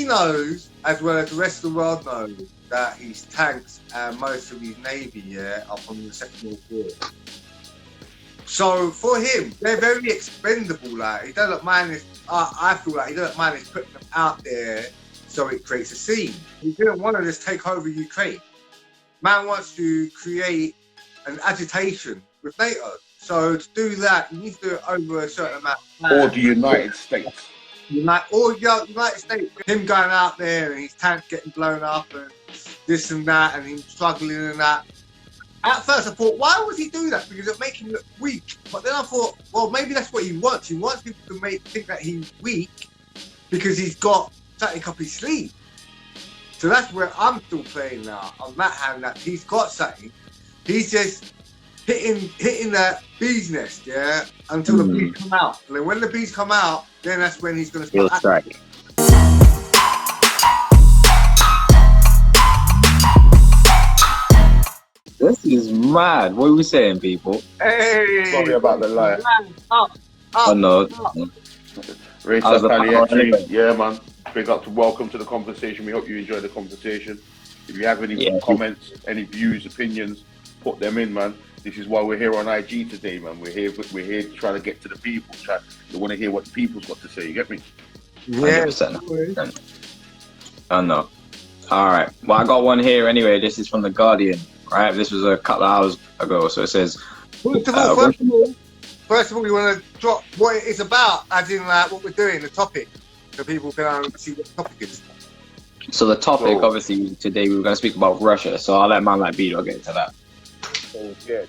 knows, as well as the rest of the world knows, that his tanks and most of his navy, yeah, are from the Second World War. So for him, they're very expendable. Like he doesn't mind this. I feel like he doesn't mind this putting them out there so it creates a scene. He didn't want to just take over Ukraine. Man wants to create an agitation with NATO. So to do that, you need to do it over a certain amount of time. Or the United States. United States. Him going out there and his tank getting blown up and this and that and him struggling and that. At first I thought, why would he do that? Because it makes him look weak. But then I thought, well, maybe that's what he wants. He wants people to think that he's weak because he's got something up his sleeve. So that's where I'm still playing now on that hand, that he's got something. He's just hitting that bee's nest, yeah, until the bees come out. And then when the bees come out, then that's when he's going to start acting. This is mad. What are we saying, people? Hey! Sorry about the lie. Oh, no. Yeah, man. Big up to welcome to the conversation. We hope you enjoy the conversation. If you have any comments, any views, opinions, put them in, man. This is why we're here on IG today, man. We're here to try to get to the people. We want to hear what the people's got to say. You get me? Yeah. 100%. Oh, no. All right. Well, I got one here anyway. This is from The Guardian, right? This was a couple of hours ago. So it says... First of all, you want to drop what it is about, as in like what we're doing, the topic, so people can see what the topic is. So the topic, obviously, today we were going to speak about Russia. So I'll let Manlike B.Dot get into that. So, yeah,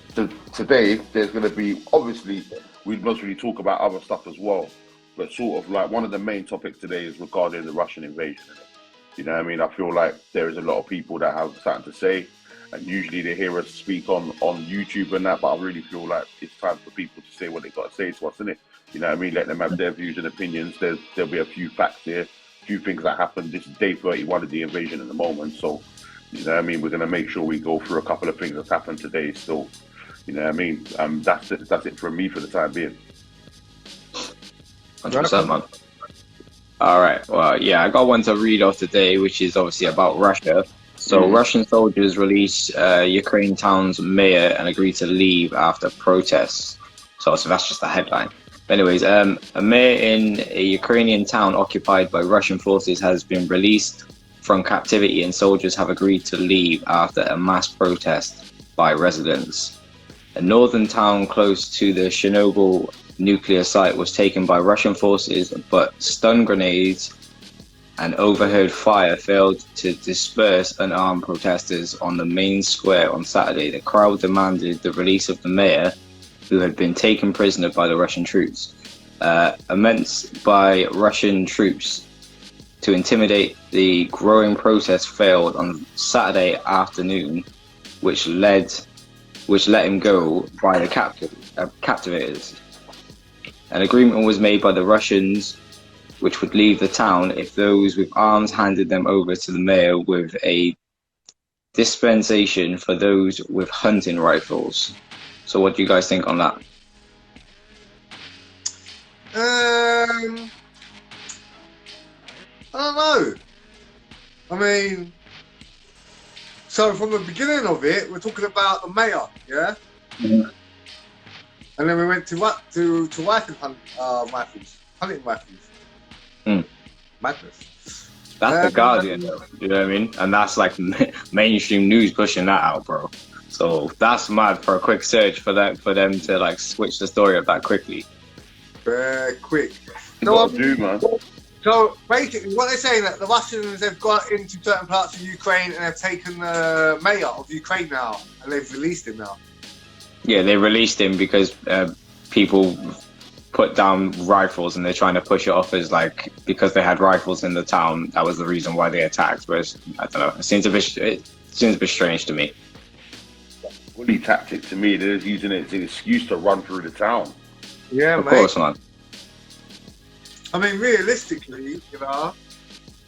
today there's going to be, obviously, we mostly talk about other stuff as well, but sort of like one of the main topics today is regarding the Russian invasion. You know what I mean? I feel like there is a lot of people that have something to say, and usually they hear us speak on YouTube and that, but I really feel like it's time for people to say what they got to say to us, innit? You know what I mean? Let them have their views and opinions. There'll be a few facts here, a few things that happened. This is day 31 of the invasion at the moment, so you know what I mean? We're going to make sure we go through a couple of things that's happened today still. You know what I mean? That's it from me for the time being. 100%, man. All right. Well, yeah, I got one to read off today, which is obviously about Russia. So Russian soldiers released Ukraine town's mayor and agreed to leave after protests. So that's just a headline. But anyways, a mayor in a Ukrainian town occupied by Russian forces has been released from captivity, and soldiers have agreed to leave after a mass protest by residents. A northern town close to the Chernobyl nuclear site was taken by Russian forces, but stun grenades and overheard fire failed to disperse unarmed protesters on the main square on Saturday. The crowd demanded the release of the mayor, who had been taken prisoner by the Russian troops. Immense by Russian troops to intimidate the growing protest failed on Saturday afternoon, which let him go by the captivators. An agreement was made by the Russians, which would leave the town if those with arms handed them over to the mayor, with a dispensation for those with hunting rifles. So what do you guys think on that? I don't know. I mean, so from the beginning of it, we're talking about the mayor, yeah? Mm-hmm. And then we went to what? To rifle rifles, hunting rifles. Madness. That's the Guardian, though, you know what I mean? And that's like mainstream news pushing that out, bro. So that's mad for a quick search for them to like switch the story up that quickly. Very quick. Man. So basically, what they're saying that the Russians have got into certain parts of Ukraine and have taken the mayor of Ukraine now, and they've released him now. Yeah, they released him because people put down rifles and they're trying to push it off as like because they had rifles in the town, that was the reason why they attacked. Whereas I don't know, it seems a bit strange to me. Bully tactic to me. They're using it as an excuse to run through the town. Yeah, of course, man. I mean, realistically, you know,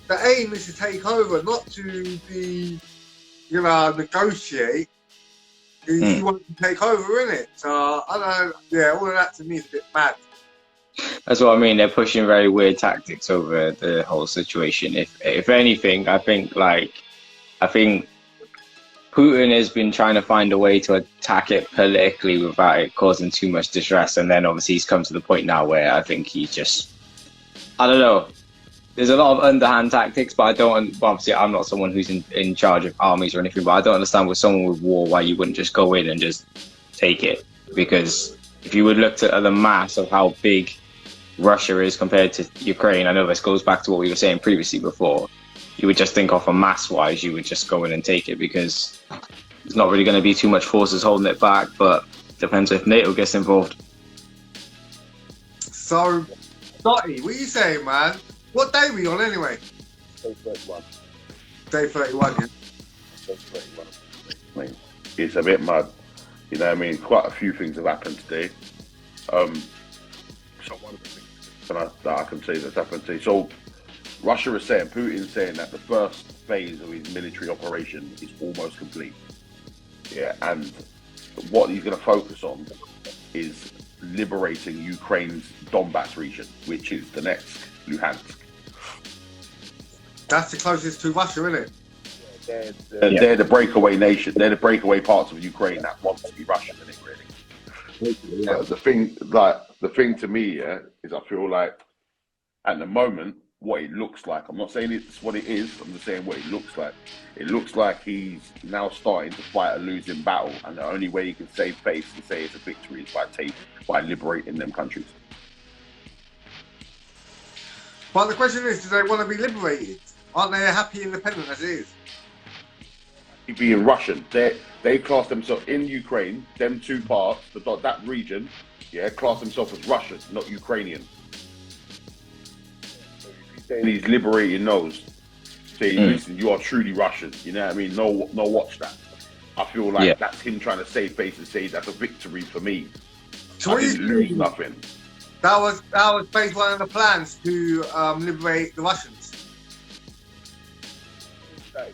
the aim is to take over, not to be, you know, negotiate. You want to take over, innit? So, I don't know, yeah, all of that to me is a bit mad. That's what I mean. They're pushing very weird tactics over the whole situation. If anything, I think Putin has been trying to find a way to attack it politically without it causing too much distress, and then obviously he's come to the point now where I think he's just, I don't know. There's a lot of underhand tactics, but obviously I'm not someone who's in charge of armies or anything, but I don't understand with someone with war why you wouldn't just go in and just take it. Because if you would look at the mass of how big Russia is compared to Ukraine, I know this goes back to what we were saying previously before, you would just think off a mass-wise, you would just go in and take it because there's not really going to be too much forces holding it back, but depends if NATO gets involved. So, Dotty, what are you saying, man? What day are we on anyway? Day 31. Day 31, yeah. Day 31. I mean, it's a bit mad. You know what I mean? Quite a few things have happened today. So one of the things that I can say that's happened today. So Russia is saying, Putin's saying that the first phase of his military operation is almost complete. Yeah, and what he's going to focus on is liberating Ukraine's Donbass region, which is Donetsk, Luhansk. That's the closest to Russia, isn't it? They're the breakaway nation. They're the breakaway parts of Ukraine that want to be Russian, isn't it, really? Yeah. The thing to me, yeah, is I feel like at the moment, what it looks like. I'm not saying it's what it is. I'm just saying what it looks like. It looks like he's now starting to fight a losing battle, and the only way he can save face and say it's a victory is by liberating them countries. But the question is, do they want to be liberated? Aren't they a happy independent as it is? Being Russian, they class themselves in Ukraine. Them two parts, that region, yeah, class themselves as Russian, not Ukrainian. So if he's saying he's liberating those, say, listen, you are truly Russian. You know what I mean? No, watch that. I feel like that's him trying to save face and say that's a victory for me. So I didn't lose nothing. That was phase one of the plans to liberate the Russians.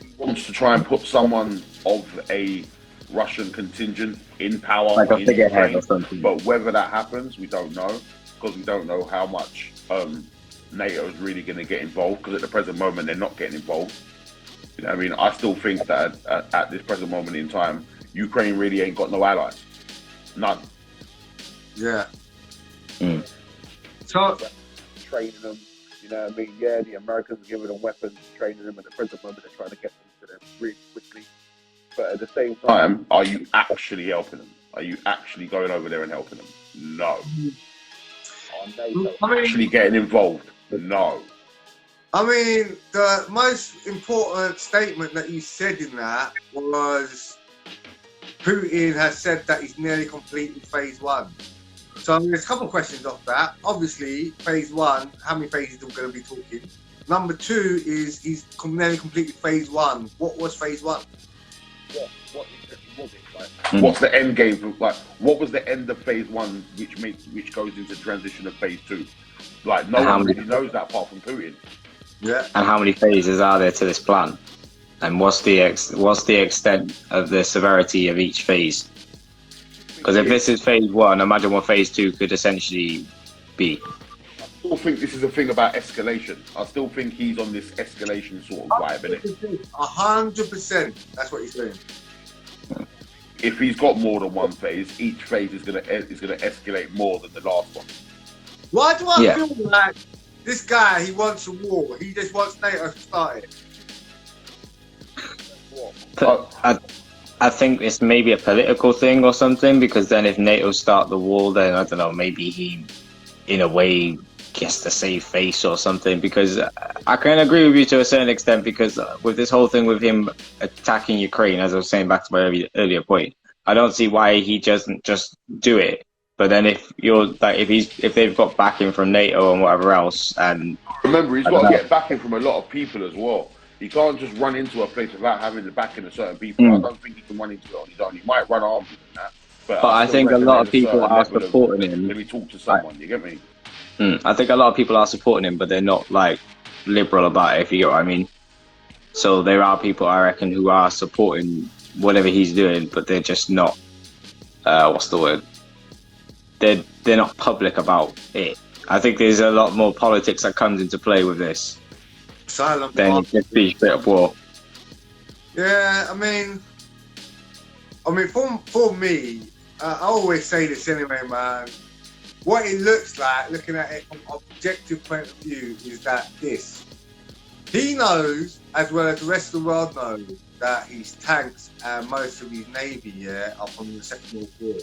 He wants to try and put someone of a Russian contingent in power, like a in figurehead Ukraine, or something. But whether that happens, we don't know, because we don't know how much NATO is really going to get involved. Because at the present moment, they're not getting involved. You know, what I mean, I still think that at this present moment in time, Ukraine really ain't got no allies, none. Yeah. So training them. You know what I mean? Yeah, the Americans are giving them weapons, training them. At the present moment, they're trying to get them to them really quickly. But at the same time, are you actually helping them? Are you actually going over there and helping them? No. Are NATO actually getting involved? No. I mean, the most important statement that you said in that was Putin has said that he's nearly completed phase one. So there's a couple of questions off that. Obviously, phase one, how many phases are we going to be talking? Number two is he's nearly completed phase one. What was phase one? What exactly was it? Like, what's the end game? Like, what was the end of phase one, which goes into transition of phase two? Like, no one really knows that apart from Putin. Yeah. And how many phases are there to this plan? And what's the extent of the severity of each phase? Because if this is phase one, imagine what phase two could essentially be. I still think this is a thing about escalation. I still think he's on this escalation sort of vibe, isn't it? 100%. That's what he's doing. If he's got more than one phase, each phase is gonna escalate more than the last one. Why do I feel like this guy, he wants a war? He just wants NATO to start it. I think it's maybe a political thing or something, because then if NATO start the war, then I don't know, maybe he, in a way, gets to save face or something. Because I can agree with you to a certain extent, because with this whole thing with him attacking Ukraine, as I was saying back to my earlier point, I don't see why he doesn't just do it. But then if they've got backing from NATO and whatever else, and remember, he's got to get backing from a lot of people as well. He can't just run into a place without having the backing of certain people. I don't think he can run into it on his own. He might run armed and that. But I think a lot of people are supporting him. Let me talk to someone, you get me? I think a lot of people are supporting him, but they're not like liberal about it, if you get what I mean. So there are people, I reckon, who are supporting whatever he's doing, but they're just not, what's the word? They're not public about it. I think there's a lot more politics that comes into play with this Silent than just be straight up war. Yeah, I mean, for me, I always say this anyway, man. What it looks like, looking at it from an objective point of view, is that he knows, as well as the rest of the world knows, that his tanks and most of his navy, are from the Second World War.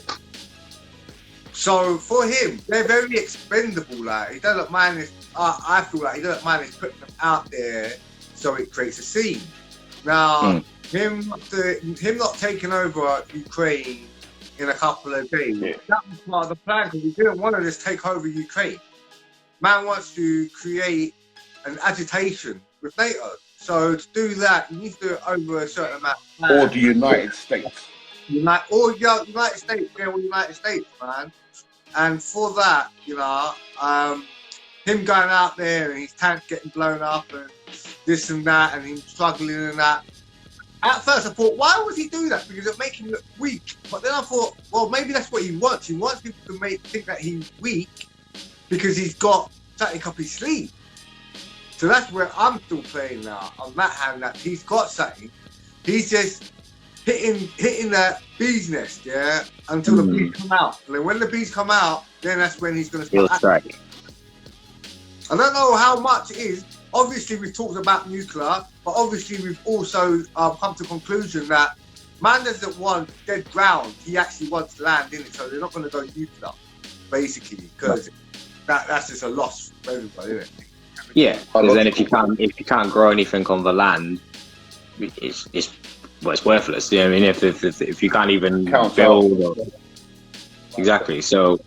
So for him, they're very expendable. Like, he doesn't mind this. I feel like he doesn't mind this putting them out there so it creates a scene. Now, him not taking over Ukraine in a couple of days, that was part of the plan, because he didn't want to just take over Ukraine. Man wants to create an agitation with NATO. So to do that, you need to do it over a certain amount of time. Or the United States. United States, United States, man. And for that, him going out there and his tank getting blown up and this and that, and him struggling and that. At first I thought, why would he do that? Because it make him look weak. But then I thought, well, maybe that's what he wants. He wants people to think that he's weak because he's got something up his sleeve. So that's where I'm still playing now, on that hand, that he's got something. He's just hitting that bee's nest, until the bees come out. And then when the bees come out, then that's when he's going to start acting. I don't know how much it is. Obviously, we've talked about nuclear, but obviously we've also come to the conclusion that man doesn't want dead ground. He actually wants land in it, so they're not going to go nuclear, basically, because that's just a loss for everybody, isn't it? Yeah, because then if you can't grow anything on the land, it's worthless. You know what I mean? If you can't even build, exactly. So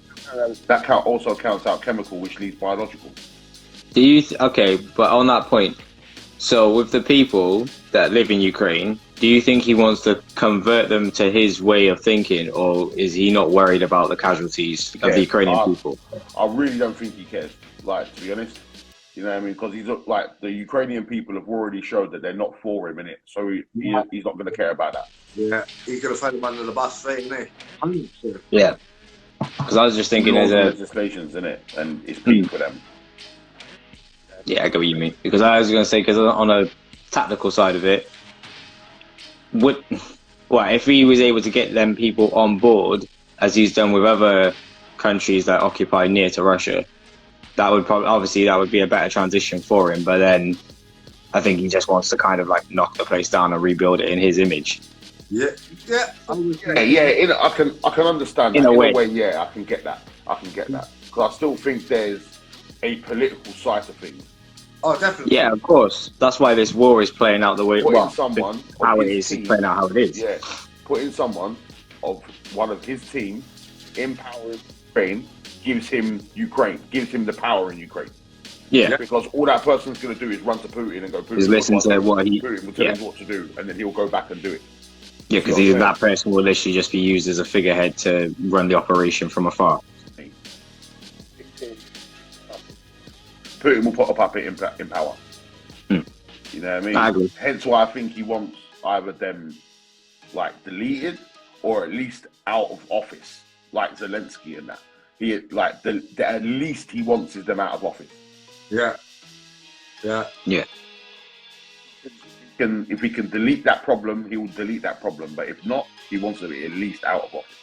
that also counts out chemical, which leads biological. Do you okay? But on that point, so with the people that live in Ukraine, do you think he wants to convert them to his way of thinking, or is he not worried about the casualties of the Ukrainian people? I really don't think he cares. Like, to be honest. You know what I mean? Because he's like, the Ukrainian people have already showed that they're not for him, innit? So he's not going to care about that. Yeah, he's going to throw him under the bus straight, isn't he? 100%. Yeah. Because I was just thinking there's legislations, innit? And it's peak for them. Yeah, I get what you mean. Because I was going to say, because on a tactical side of it, if he was able to get them people on board, as he's done with other countries that occupy near to Russia, that would be a better transition for him. But then I think he just wants to kind of like knock the place down and rebuild it in his image. I can understand that. In a way, I can get that. Because I still think there's a political side of things. Oh, definitely. Yeah, of course. That's why this war is playing out the way how it is playing out how it is. Yeah, putting someone of one of his team in power in Ukraine gives him the power in Ukraine. Yeah. Because all that person's going to do is run to Putin and go, Putin, Putin will tell him what to do, and then he'll go back and do it. Yeah, because that person will literally just be used as a figurehead to run the operation from afar. Putin will put a puppet in power. You know what I mean? I agree. Hence why I think he wants either them like deleted or at least out of office, like Zelensky and that. At least he wants them out of office. Yeah. If he can delete that problem, he will delete that problem. But if not, he wants them at least out of office.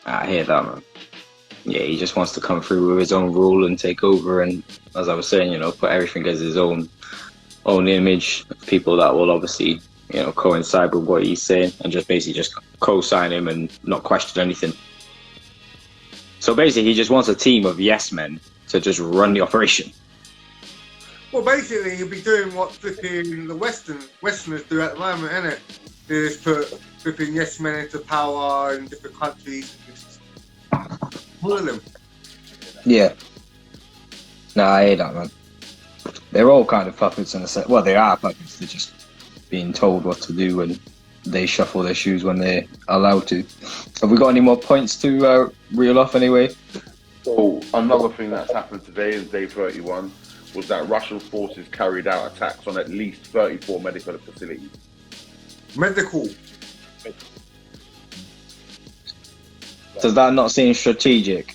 I hear that, man. Yeah, he just wants to come through with his own rule and take over, and as I was saying, put everything as his own image of people that will obviously, coincide with what he's saying, and just basically just co-sign him and not question anything. So basically, he just wants a team of yes men to just run the operation. Well, basically, he'll be doing what flipping the Westerners do at the moment, innit? They just put flipping yes men into power in different countries. All of them. Yeah. No, I hear that, man. They're all kind of puppets in a sense. Well, they are puppets. They're just being told what to do, and they shuffle their shoes when they're allowed to. Have we got any more points to reel off anyway? So another thing that's happened today is day 31 was that Russian forces carried out attacks on at least 34 medical facilities. Medical. Does that not seem strategic?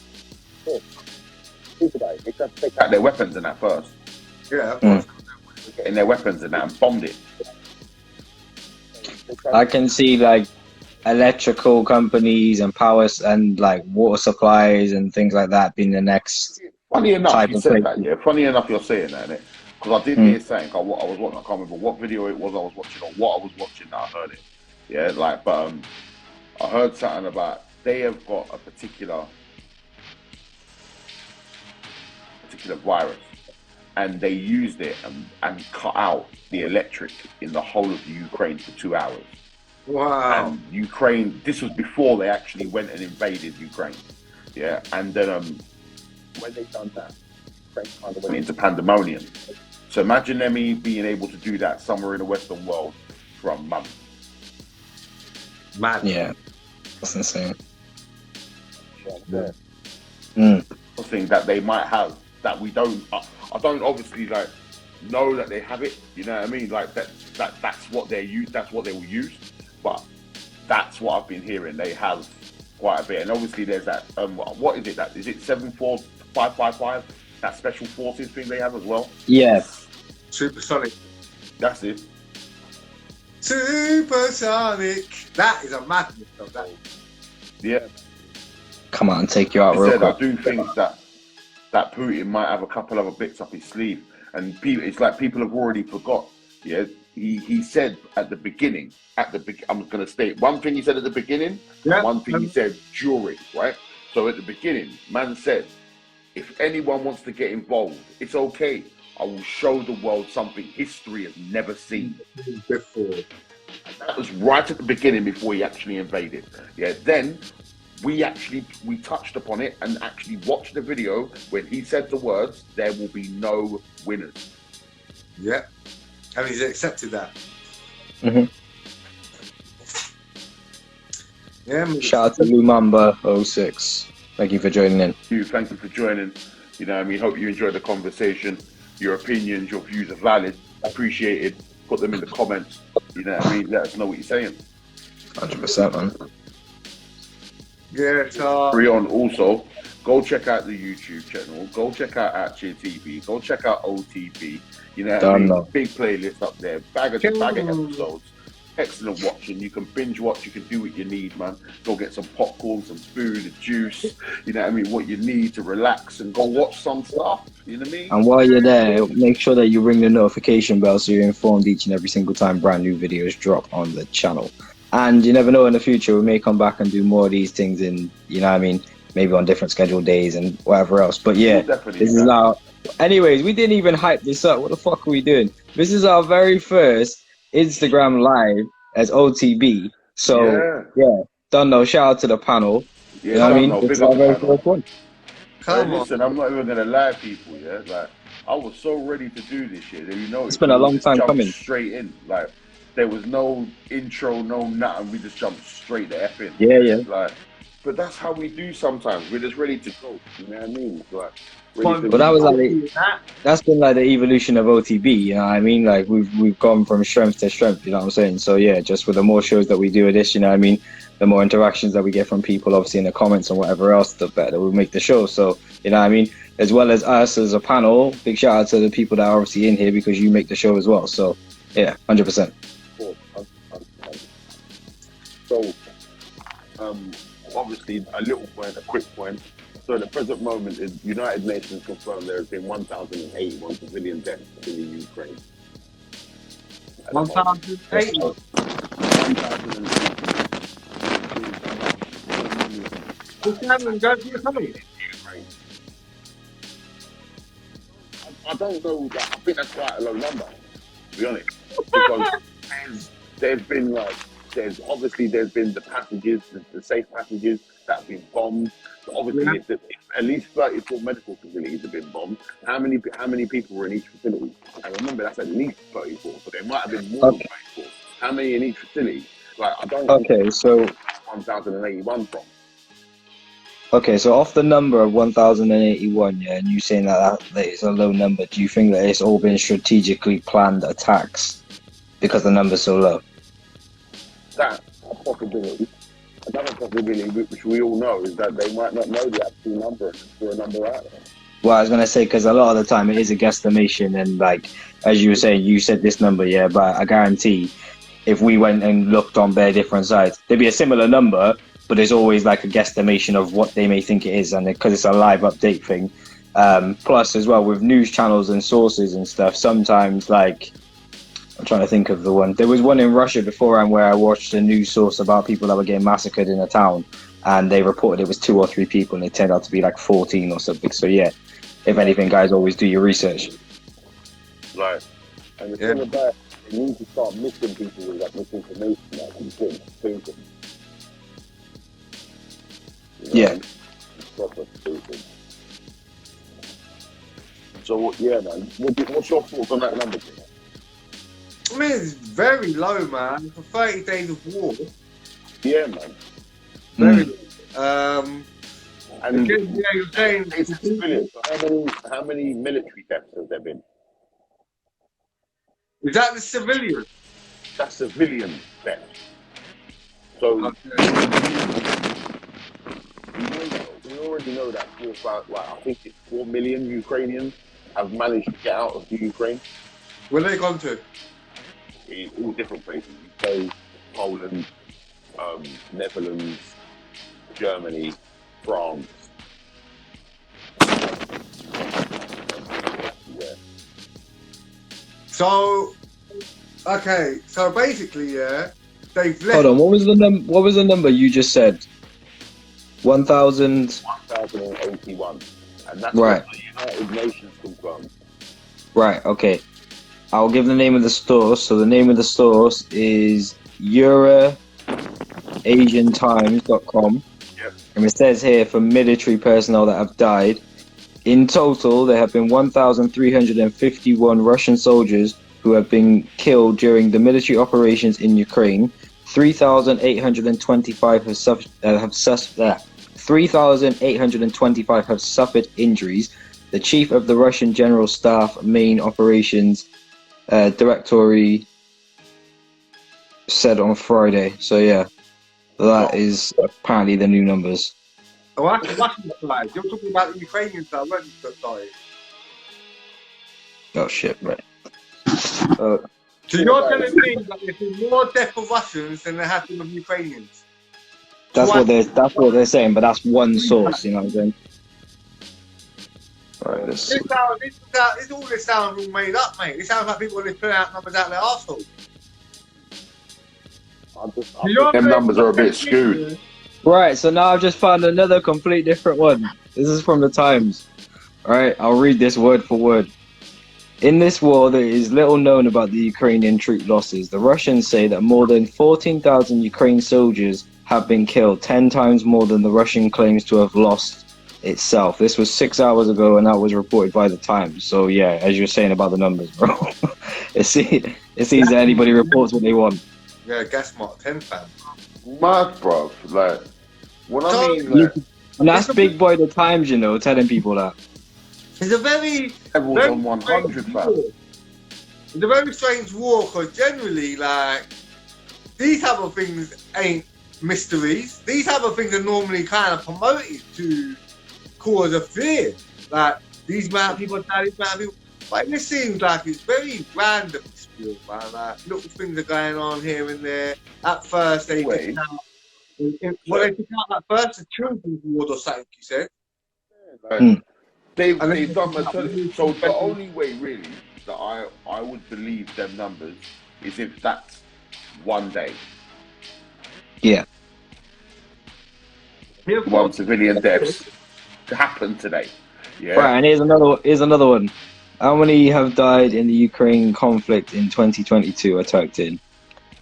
Think about it. They have to take out their weapons and that first. Yeah. Getting their weapons and that and bombed it. I can see like electrical companies and and like water supplies and things like that being the next Funny enough, type you of said place. that, yeah. Funny enough, you're saying that, innit? Because I did hear saying, what I was watching, I can't remember what video it was I was watching or what I was watching that I heard it. Yeah, like, but I heard something about they have got a particular virus, and they used it and cut out the electric in the whole of the Ukraine for 2 hours. Wow. And Ukraine, this was before they actually went and invaded Ukraine. Yeah, and then when they done that, Ukraine kind of went into pandemonium. So imagine them being able to do that somewhere in the Western world for a month. Mad. Yeah, that's insane. Yeah. Mm. That they might have that we don't. I don't obviously like know that they have it. You know what I mean? Like that's what they use. That's what they will use. But that's what I've been hearing. They have quite a bit, and obviously there's that. What is it? That is it 74555? That special forces thing they have as well. Yeah. Supersonic. That's it. Supersonic. That is a madness of that. Yeah. Come on, take you out real quick. I do think that Putin might have a couple other bits up his sleeve, and it's like people have already forgot. Yeah, he said at the beginning. I'm going to state one thing he said at the beginning, and one thing he said during. Right. So at the beginning, man said, if anyone wants to get involved, it's okay. I will show the world something history has never seen before. And that was right at the beginning before he actually invaded. Yeah. Then we touched upon it and actually watched the video when he said the words, "There will be no winners." Yeah. And he's accepted that. Mm-hmm. Yeah. Shout out to Lumamba06. Thank you for joining in. Thank you for joining. You know what I mean? Hope you enjoyed the conversation. Your opinions, your views are valid. Appreciated. Put them in the comments. You know what I mean? Let us know what you're saying. 100%, man. Yeah. Free on also. Go check out the YouTube channel. Go check out Outcheatv. Go check out OTB. You know what I mean? Big playlist up there. Bag of episodes. Excellent watching. You can binge watch. You can do what you need, man. Go get some popcorn, some food, a juice. You know what I mean? What you need to relax and go watch some stuff. You know what I mean? And while you're there, make sure that you ring the notification bell so you're informed each and every single time brand new videos drop on the channel. And you never know, in the future we may come back and do more of these things in, you know what I mean, maybe on different scheduled days and whatever else. But yeah, this is our... Anyways, we didn't even hype this up. What the fuck are we doing? This is our very first Instagram live as OTB. So yeah, don't know. Shout out to the panel. Yeah, you know what I mean? This is our very first one. Listen, I'm not even gonna lie, people. Yeah, like I was so ready to do this shit. You know, it's been a long time coming. Straight in, like there was no intro, no nothing. We just jumped straight to F in. Yeah. Like, but that's how we do sometimes. We're just ready to go. You know what I mean? Like. But that was like that's been like the evolution of OTB, you know what I mean? Like we've gone from strength to strength, you know what I'm saying? So yeah, just with the more shows that we do with this, you know what I mean, the more interactions that we get from people obviously in the comments and whatever else, the better we make the show. So you know what I mean? As well as us as a panel, big shout out to the people that are obviously in here because you make the show as well. So yeah, 100%. So obviously a little point, a quick point. So at the present moment, is United Nations confirmed there has been 1,081 civilian deaths in the Ukraine. 1,008? I don't know. I think that's quite a low number, to be honest. Because there's been there's been the passages, the safe passages that have been bombed. So obviously, at least 34 medical facilities have been bombed. How many people were in each facility? And remember, that's at least 34. So there might have been more than 34. How many in each facility? Like I don't. Okay, so 1,081 from. Okay, so off the number of 1,081, yeah, and you saying that is a low number, do you think that it's all been strategically planned attacks because the number's so low? That's a possibility. Another possibility, which we all know, is that they might not know the actual number and throw a number out there. Well, I was gonna say because a lot of the time it is a guesstimation, and like as you were saying, you said this number, yeah, but I guarantee if we went and looked on their different sites, there'd be a similar number, but there's always like a guesstimation of what they may think it is, and because it's a live update thing. Plus, as well with news channels and sources and stuff, sometimes like I'm trying to think of the one. There was one in Russia beforehand where I watched a news source about people that were getting massacred in a town, and they reported it was 2 or 3 people, and it turned out to be like 14 or something. So yeah, if anything, guys, always do your research. Right. And the thing about you need to start missing people with that misinformation that can put stupid. Yeah. Proper stupid. So yeah, man. What's your thoughts on that number? I mean, it's very low, man. For 30 days of war. Yeah, man. Very low. And again, yeah, you're saying it's civilians. So how many military deaths have there been? Is that the civilian? That's civilian deaths. So we already know that I think it's 4 million Ukrainians have managed to get out of the Ukraine. Where they gone to? In all different places. UK, Poland, Netherlands, Germany, France. Yeah. So, okay, so basically, yeah, they've left. Hold on, what was the number you just said? 1,000. 1,081, and that's right. what the United Nations confirmed. Right. Okay. I'll give the name of the source. So the name of the source is EuroAsianTimes.com. Yep. And it says here for military personnel that have died. In total, there have been 1,351 Russian soldiers who have been killed during the military operations in Ukraine. 3,825 have suffered injuries. The chief of the Russian General Staff Main Operations Directory said on Friday. So yeah, that is apparently the new numbers. Oh, that's the Russian side. You're talking about the Ukrainian side, weren't you? Sorry. Oh shit! Right. So you're telling me that there's been more death of Russians than there have been of Ukrainians? That's what they're saying, but that's one source. You know what I'm saying? Right. This all this sounds all made up, mate. It sounds like people are putting out numbers out their arsehole. Them numbers are a bit skewed. Right, so now I've just found another complete different one. This is from the Times. Alright, I'll read this word for word. In this war, there is little known about the Ukrainian troop losses. The Russians say that more than 14,000 Ukrainian soldiers have been killed, 10 times more than the Russian claims to have lost itself. This was 6 hours ago, and that was reported by the Times. So yeah, as you're saying about the numbers, bro. it seems that anybody reports what they want. Yeah, gas mark 10 fam. Mad, bro. Like, what I mean, like, and that's big boy the Times, you know, telling people that. It's a very everyone's on 100, fam. It's a very strange war because generally, like, these type of things ain't mysteries. These type of things are normally kind of promoted to cause a fear. Like, these amount of people die, these amount of people. Like, this seems like it's very random, this war, man. Like, little things are going on here and there. At first, they took out, they took out at first the children's ward or something, you said? Like, they've done maternity. So the only way, really, that I would believe them numbers is if that's one day. Yeah. One civilian deaths happened today. Yeah. Right, and here's another one. How many have died in the Ukraine conflict in 2022? I typed in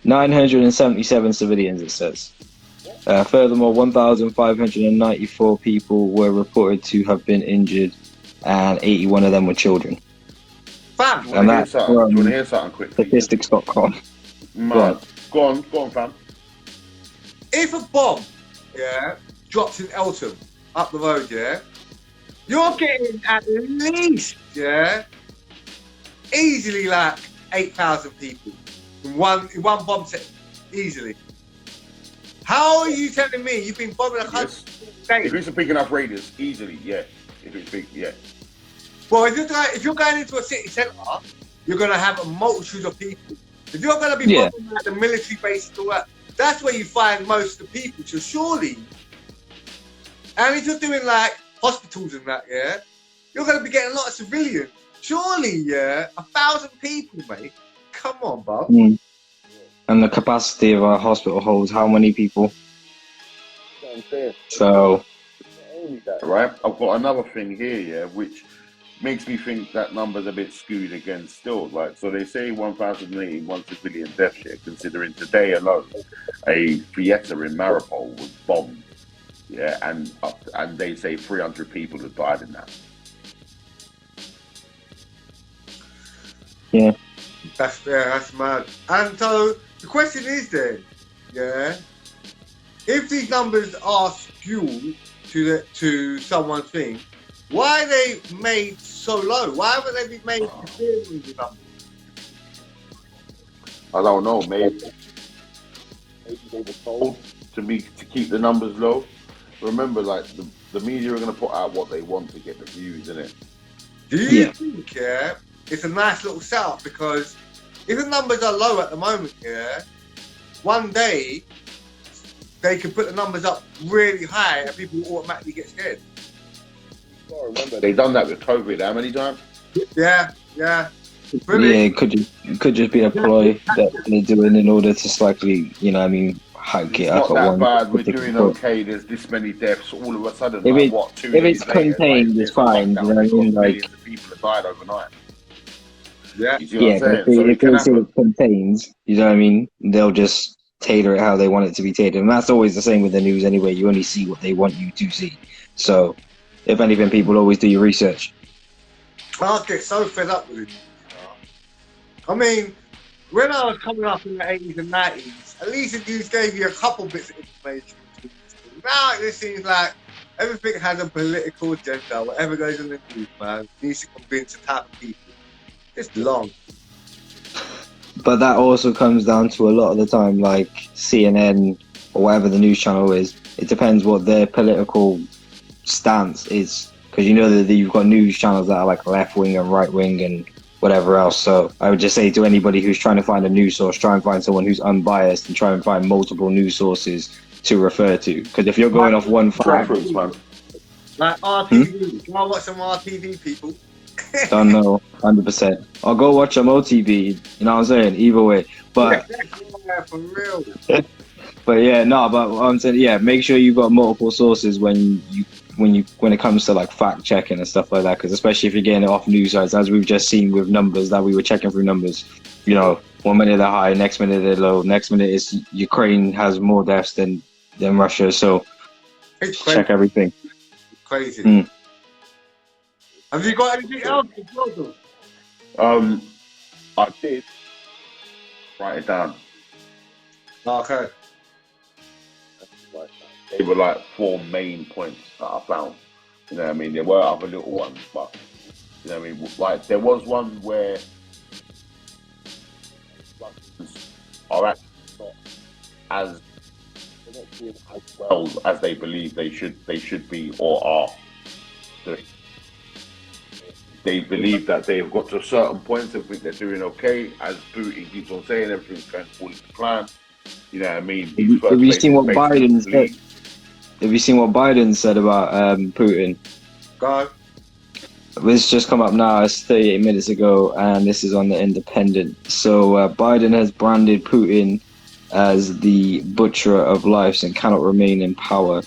977 civilians. It says. Furthermore, 1,594 people were reported to have been injured, and 81 of them were children. Fam, and that's from you want to hear something quickly? Statistics.com. Go on, fam. If a bomb, drops in Eltham up the road, you're getting at least, easily like 8,000 people in one bomb set, easily. How are you telling me you've been bombing 100 If it's a big enough radius, easily, yeah. If it's big, yeah. Well, if you're going into a city centre, you're going to have a multitude of people. If you're going to be bombing like the military bases or that, that's where you find most of the people. So surely, and if you're doing like hospitals and that, yeah, you're going to be getting a lot of civilians. Surely, yeah, 1,000 people, mate. Come on, bro. And the capacity of our hospital holds how many people? So, right? I've got another thing here, yeah, which makes me think that number's a bit skewed again still. Like, so they say 1,081 civilian deaths here, considering today alone a theatre in Mariupol was bombed, yeah, and they say 300 people have died in that. Yeah. That's mad. And so the question is then, yeah, if these numbers are skewed to someone's thing, why are they made so low? Why haven't they been made considerably numbers? I don't know, maybe they were told to keep the numbers low. Remember, like the media are going to put out what they want to get the views, innit? Do you think, yeah, it's a nice little setup? Because if the numbers are low at the moment, yeah, one day they could put the numbers up really high and people will automatically get scared. Remember, they done that with COVID how many times? Yeah. Really? Yeah, it could just be a ploy that they're doing in order to slightly, you know, I mean, hike it up. It's not that bad. We're doing okay. There's this many deaths. All of a sudden, if like, 2 if days it's later, contained, like, it's fine. You know what I mean? Like, millions of people have died overnight. Yeah. You see what I'm saying? If they say it's contained, you know what I mean? They'll just tailor it how they want it to be tailored, and that's always the same with the news anyway. You only see what they want you to see. So, if anything, people always do your research. I get so fed up with it. I mean, when I was coming up in the 80s and 90s, at least the news gave you a couple bits of information. Now it just seems like everything has a political agenda. Whatever goes in the news, man, needs to convince a type of people. It's long. But that also comes down to a lot of the time, like CNN or whatever the news channel is. It depends what their political stance is, because you know that you've got news channels that are like left wing and right wing and whatever else. So I would just say to anybody who's trying to find a news source, try and find someone who's unbiased and try and find multiple news sources to refer to. Because if you're going off one fact, like RTV, can I watch some RTV, people? don't know, 100%. I'll go watch some OTB. You know what I'm saying? Either way, but yeah, for real. But yeah, no. But I'm saying, yeah, make sure you've got multiple sources when it comes to like fact checking and stuff like that. Because especially if you're getting it off news sites, as we've just seen with numbers that we were checking through numbers. You know, 1 minute they're high, next minute they're low, next minute is Ukraine has more deaths than Russia. So check everything. It's crazy. Have you got anything else to do? I did write it down. Okay. They were like 4 main points that I found. You know what I mean? There were other little ones, but you know what I mean? Like there was one where Russians are actually not as doing as well as they believe they should be or are doing. They believe that they've got to a certain point and think they're doing okay. As Putin keeps on saying, everything's going according to plan. You know what I mean? Have you seen what Biden said? Have you seen what Biden said about Putin? God. This just come up now. It's 38 minutes ago, and this is on the Independent. So Biden has branded Putin as the butcher of lives and cannot remain in power,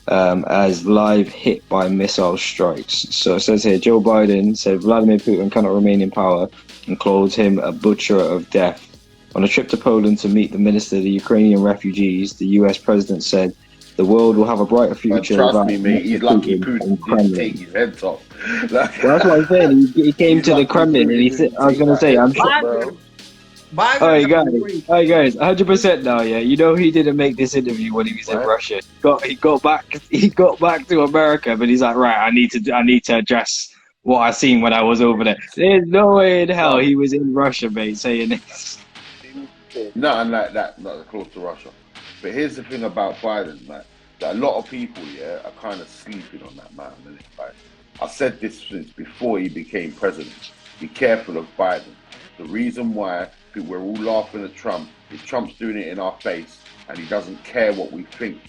as live hit by missile strikes. So it says here, Joe Biden said Vladimir Putin cannot remain in power and calls him a butcher of death. On a trip to Poland to meet the minister of the Ukrainian refugees, the US president said the world will have a brighter future. Trust me, mate, he's lucky Putin didn't take his head off. Well, that's what I'm saying. He came to the Kremlin and he said, I was going to say, I'm sure. Alright guys, 100% now, yeah. You know he didn't make this interview when he was in Russia. He got back to America, but he's like, right, I need to address what I seen when I was over there. There's no way in hell he was in Russia, mate, saying this. Nothing like that, not close to Russia. But here's the thing about Biden, man. That a lot of people, are kind of sleeping on that man. Like, I said this since before he became president. Be careful of Biden. The reason why we're all laughing at Trump is Trump's doing it in our face, and he doesn't care what we think.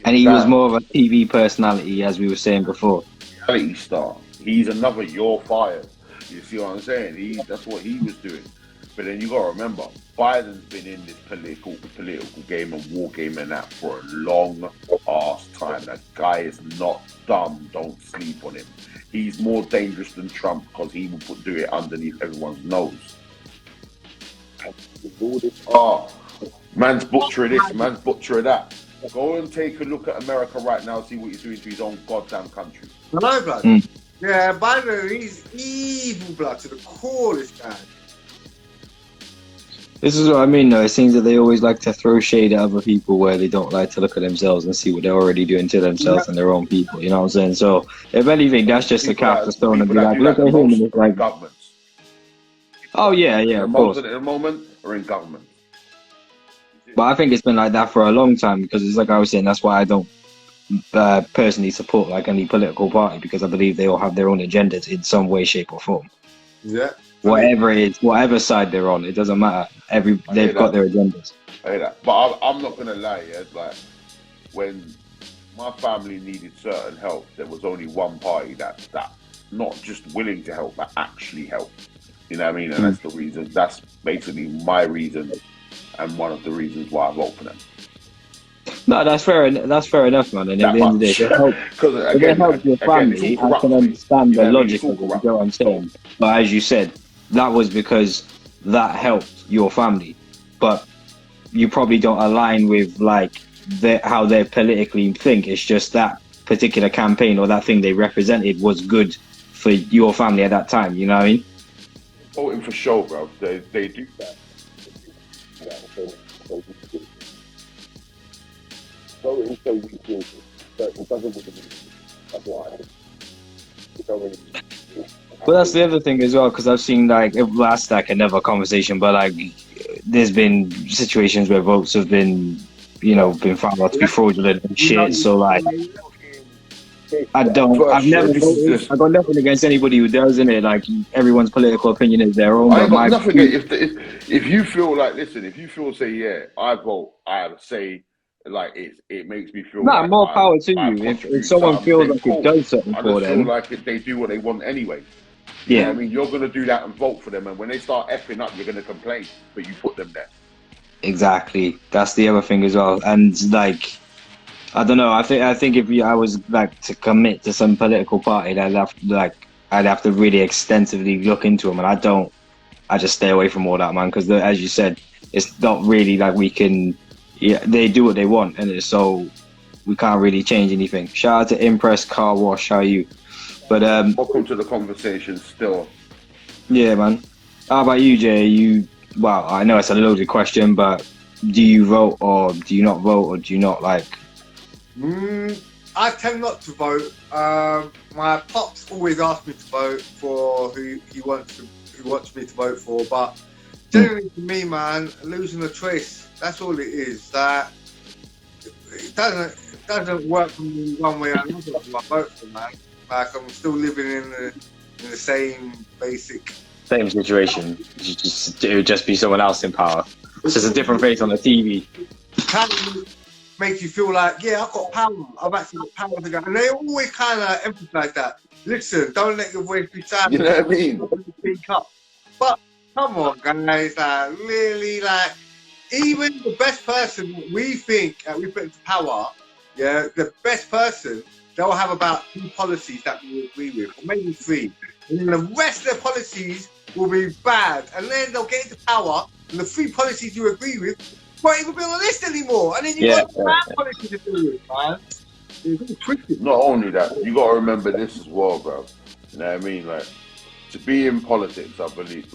And he was more of a TV personality, as we were saying before. Reality star. He's another "you're fired." You see what I'm saying? That's what he was doing. But then you gotta remember, Biden's been in this political game and war game and that for a long ass time. That guy is not dumb. Don't sleep on him. He's more dangerous than Trump because he will do it underneath everyone's nose. Oh, man's butchering this, man's butchering that. Go and take a look at America right now, see what he's doing to his own goddamn country. Hello, blood. Yeah, Biden, he's evil, blood, to the core, this guy. This is what I mean, though. It seems that they always like to throw shade at other people where they don't like to look at themselves and see what they're already doing to themselves and their own people. You know what I'm saying? So, if anything, that's just a cast the stone and be like, look at him, and it's like, governments. Oh yeah, of course. At the moment, are in government. But I think it's been like that for a long time because it's like I was saying. That's why I don't personally support like any political party because I believe they all have their own agendas in some way, shape, or form. Yeah. Whatever it is, whatever side they're on, it doesn't matter. They've got their agendas. I hear that, but I'm not gonna lie. Yeah, like when my family needed certain help, there was only one party that not just willing to help, but actually help. You know what I mean? And that's the reason. That's basically my reason, and one of the reasons why I vote for them. No, that's fair. That's fair enough, man. And at the end of the day, if they help your family, I can understand the logic of it. You know what I'm saying? But as you said, that was because that helped your family. But you probably don't align with like how they politically think. It's just that particular campaign or that thing they represented was good for your family at that time. You know what I mean? Voting for show, bro. They do that. Voting so we feel that it doesn't apply. But that's the other thing as well, because I've seen like last like another conversation, but like there's been situations where votes have been, been found out to be fraudulent and shit. So like, I've never voted. I got nothing against anybody who does, innit? Like everyone's political opinion is their own. I got nothing. If you feel like, listen, if you feel say, yeah, I vote, I say. Like it makes me feel. Nah, like more power to you. If someone feels like it does something for them, I feel like they do what they want anyway. Yeah, you know what I mean, you're gonna do that and vote for them, and when they start effing up, you're gonna complain, but you put them there. Exactly. That's the other thing as well. And like, I don't know. I think if I was like to commit to some political party, I'd have to really extensively look into them, and I just stay away from all that, man. Because as you said, it's not really like we can. Yeah, they do what they want, and so we can't really change anything. Shout out to Impress Car Wash, how are you? But welcome to the conversation still. Yeah, man. How about you, Jay? Well, I know it's a loaded question, but do you vote or do you not vote or do you not like? I tend not to vote. My pops always ask me to vote for who he wants me to vote for, but generally for me, man, losing a choice. That's all it is. That it doesn't work for me one way or another. I vote for, man. Like I'm still living in the same basic situation. It would just be someone else in power. It's just a different face on the TV. Kind of makes you feel like, yeah, I've got power. I've actually got power to go. And they always kind of emphasize that. Listen, don't let your voice be silent. You know what I mean? Speak up. But come on, guys. Really, even the best person we think we put into power, yeah, the best person, they'll have about 2 policies that we agree with, or maybe 3. And then the rest of their policies will be bad. And then they'll get into power, and the 3 policies you agree with won't even be on the list anymore. And then you've got a bad policy to do with, man. Not only that, you got to remember this as well, bro. You know what I mean? Like, to be in politics, I believe,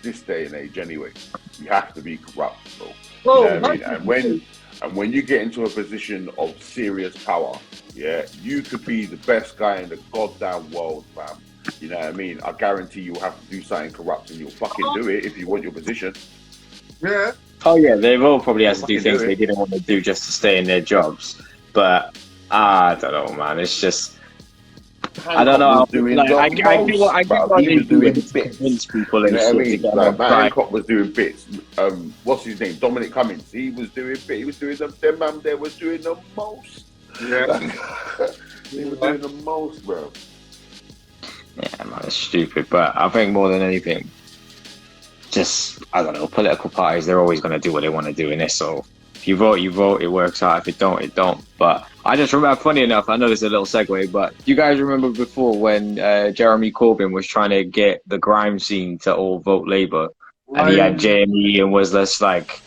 this day and age anyway, you have to be corrupt, bro. You know what I mean? And when you get into a position of serious power, yeah, you could be the best guy in the goddamn world, fam. You know what I mean? I guarantee you'll have to do something corrupt and you'll fucking do it if you want your position. Yeah. Oh yeah, they've all probably had to do things they didn't want to do just to stay in their jobs. But I don't know, man. It's just I don't Hancock know. was doing Like, the I get bruv. what He they're was doing doing to bits. convince people You and know what I shit mean? together. Like, Matt Like, Hancock was doing bits. What's his name? Dominic Cummings. He was doing bits. He was doing them man there was doing the most. Yeah. He was doing the most, bro. yeah, man, it's stupid. But I think more than anything, just I don't know. Political parties, they're always going to do what they want to do in this. So if you vote, you vote. It works out. If it don't, it don't. But I just remember, funny enough, I know this is a little segue, but you guys remember before when Jeremy Corbyn was trying to get the grime scene to all vote Labour, and he had Jamie and was just like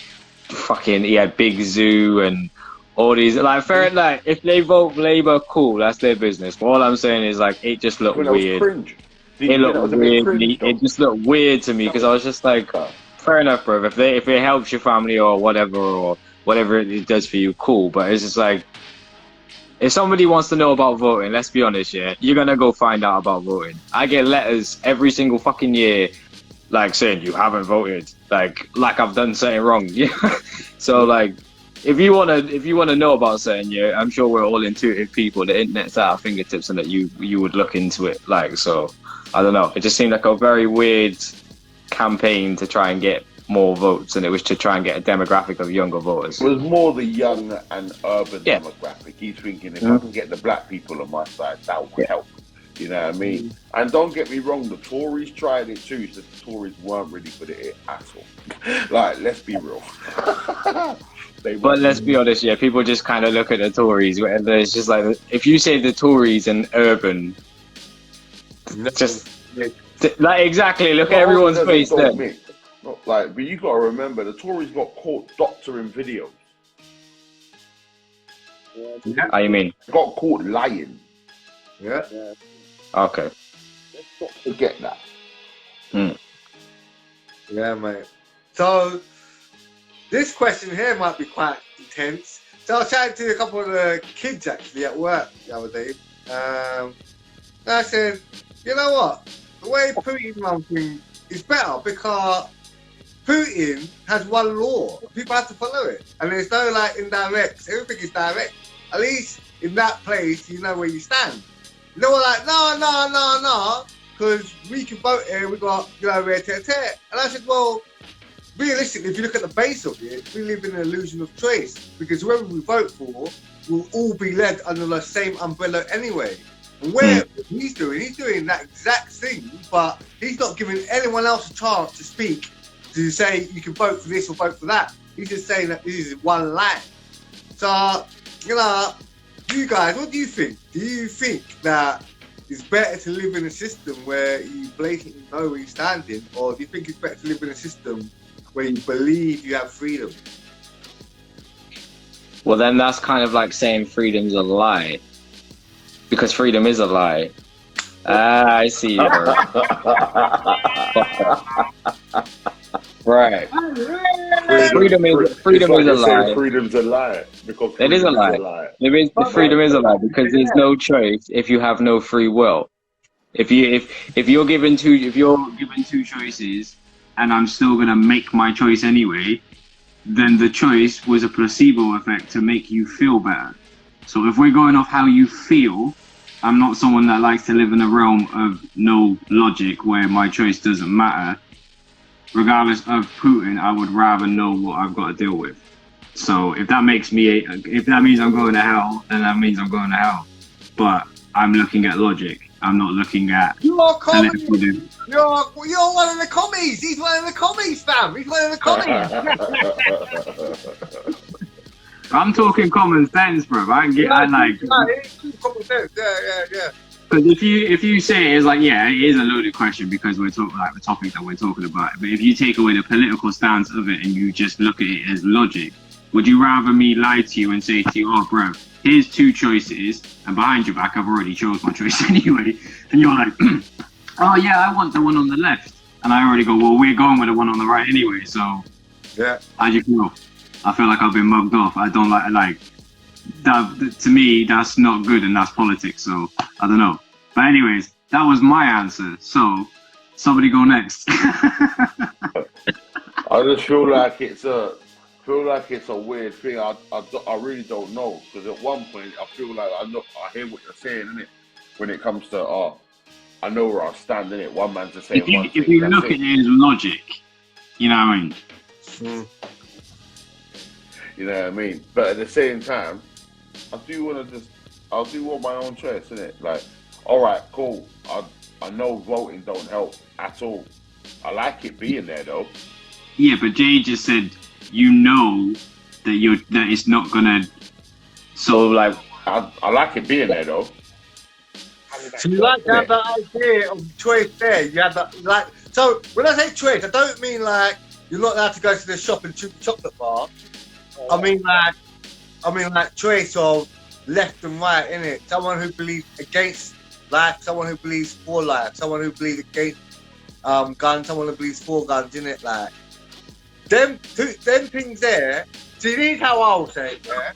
fucking. He had Big Zoo and all these like fair like if they vote Labour, cool, that's their business. But all I'm saying is like it just looked When it was weird. cringe. It looked weird. It just looked weird to me because I was just like, fair enough, bro. If it helps your family or whatever it does for you, cool. But it's just like, if somebody wants to know about voting, let's be honest, yeah, you're gonna go find out about voting. I get letters every single fucking year, like saying you haven't voted, like I've done something wrong. Yeah. So like, if you wanna know about something, yeah, I'm sure we're all intuitive people. The internet's at our fingertips, and that you would look into it. Like, so I don't know. It just seemed like a very weird campaign to try and get more votes, and it was to try and get a demographic of younger voters. It was more the young and urban demographic. He's thinking if I can get the black people on my side, that will help. You know what I mean? And don't get me wrong, the Tories tried it too. So the Tories weren't ready for it at all. Like, let's be real. But let's be honest, yeah, people just kind of look at the Tories, and it's just like, if you say the Tories and urban, just like exactly, look at everyone's face there. Like, but you gotta remember, the Tories got caught doctoring videos. How you mean? Got caught lying. Yeah. Okay. Let's not forget that. Yeah, mate. So this question here might be quite intense. So I was chatting to a couple of the kids actually at work the other day. And I said, you know what? The way Putin runs things is better because Putin has one law. People have to follow it. And there's no like indirects. Everything is direct. At least in that place, you know where you stand. They were like, no, because we can vote here, we got, red, tear. And I said, well, realistically, if you look at the base of it, we live in an illusion of choice. Because whoever we vote for will all be led under the same umbrella anyway. And where he's doing that exact thing, but he's not giving anyone else a chance to speak, to say you can vote for this or vote for that. He's just saying that this is one line. So, you guys, what do you think? Do you think that it's better to live in a system where you blatantly know where you're standing, or do you think it's better to live in a system where you believe you have freedom? Well, then that's kind of like saying freedom's a lie, because freedom is a lie. I see you. Right. Freedom is a lie. Freedom's a lie because it is a lie. Freedom is a lie because there's no choice if you have no free will. If you're given two choices, and I'm still gonna make my choice anyway, then the choice was a placebo effect to make you feel better. So if we're going off how you feel, I'm not someone that likes to live in a realm of no logic where my choice doesn't matter. Regardless of Putin, I would rather know what I've got to deal with. So if that means I'm going to hell, then that means I'm going to hell. But I'm looking at logic. I'm not looking at. You're one of the commies. He's one of the commies, fam. He's one of the commies. I'm talking common sense, bro. Common sense. Yeah. Because if you say it's like, yeah, it is a loaded question because we're talking like the topic that we're talking about. But if you take away the political stance of it and you just look at it as logic, would you rather me lie to you and say to you, oh, bro, here's two choices, and behind your back, I've already chose my choice anyway, and you're like, oh yeah, I want the one on the left, and I already go, well, we're going with the one on the right anyway, so yeah, how do you feel? I feel like I've been mugged off. I don't like that. To me, that's not good, and that's politics. So I don't know. But anyways, that was my answer. So somebody go next. I just feel like it's a feel like it's a weird thing. I really don't know, because at one point I feel like I hear what you're saying, innit? When it comes to I know where I stand, innit? One man's just saying one thing. If you look at it as logic, you know what I mean? You know what I mean? But at the same time, I do want my own choice, innit? Like, all right, cool. I know voting don't help at all. I like it being there though. Yeah, but Jay just said, you know that it's not gonna. So like, I like it being there though. So you like to have that idea of choice there. You have that, like, so when I say choice, I don't mean like you're not allowed to go to the shop and choose the chocolate bar. I mean like choice of left and right, innit? Someone who believes against life, someone who believes for life, someone who believes against guns, someone who believes for guns, innit? Like them things there. See, this is how I'll say it, yeah?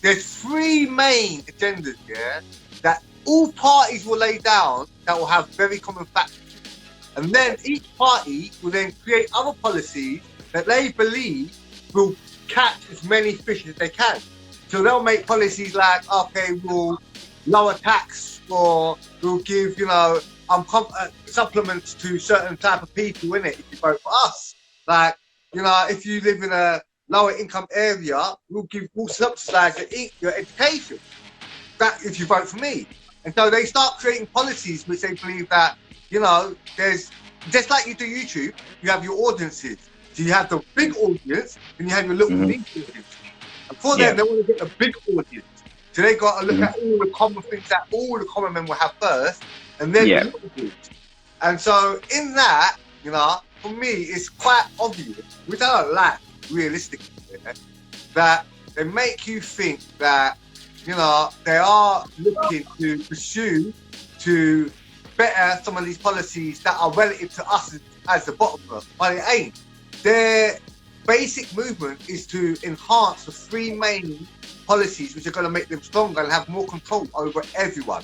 There's three main agendas, yeah, that all parties will lay down that will have very common factors. And then each party will then create other policies that they believe will catch as many fish as they can. So they'll make policies like, okay, we'll lower tax, or we'll give, supplements to certain type of people, innit, if you vote for us. Like, if you live in a lower income area, we'll subsidise your education. That if you vote for me. And so they start creating policies which they believe that, there's, just like you do YouTube, you have your audiences. So you have the big audience, and you have your little niche audience. And for them, they want to get a big audience. So they got to look at all the common things that all the common men will have first, and then the audience. And so in that, for me, it's quite obvious, which I don't like, realistically, that they make you think that, they are looking to pursue to better some of these policies that are relative to us as the bottom, but it ain't. Their basic movement is to enhance the three main policies which are going to make them stronger and have more control over everyone.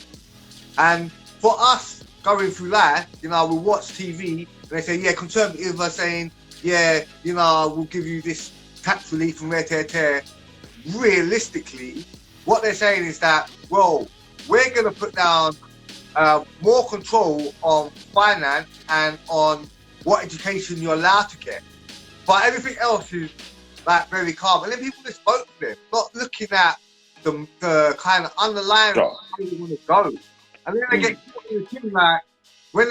And for us going through life, we watch TV and they say, yeah, conservatives are saying, yeah, we'll give you this tax relief from there. Realistically, what they're saying is that, well, we're going to put down more control on finance and on what education you're allowed to get. But everything else is like very calm. And then people just vote for them, not looking at the kind of underlying where they want to go. And then they get caught in the thing, like, when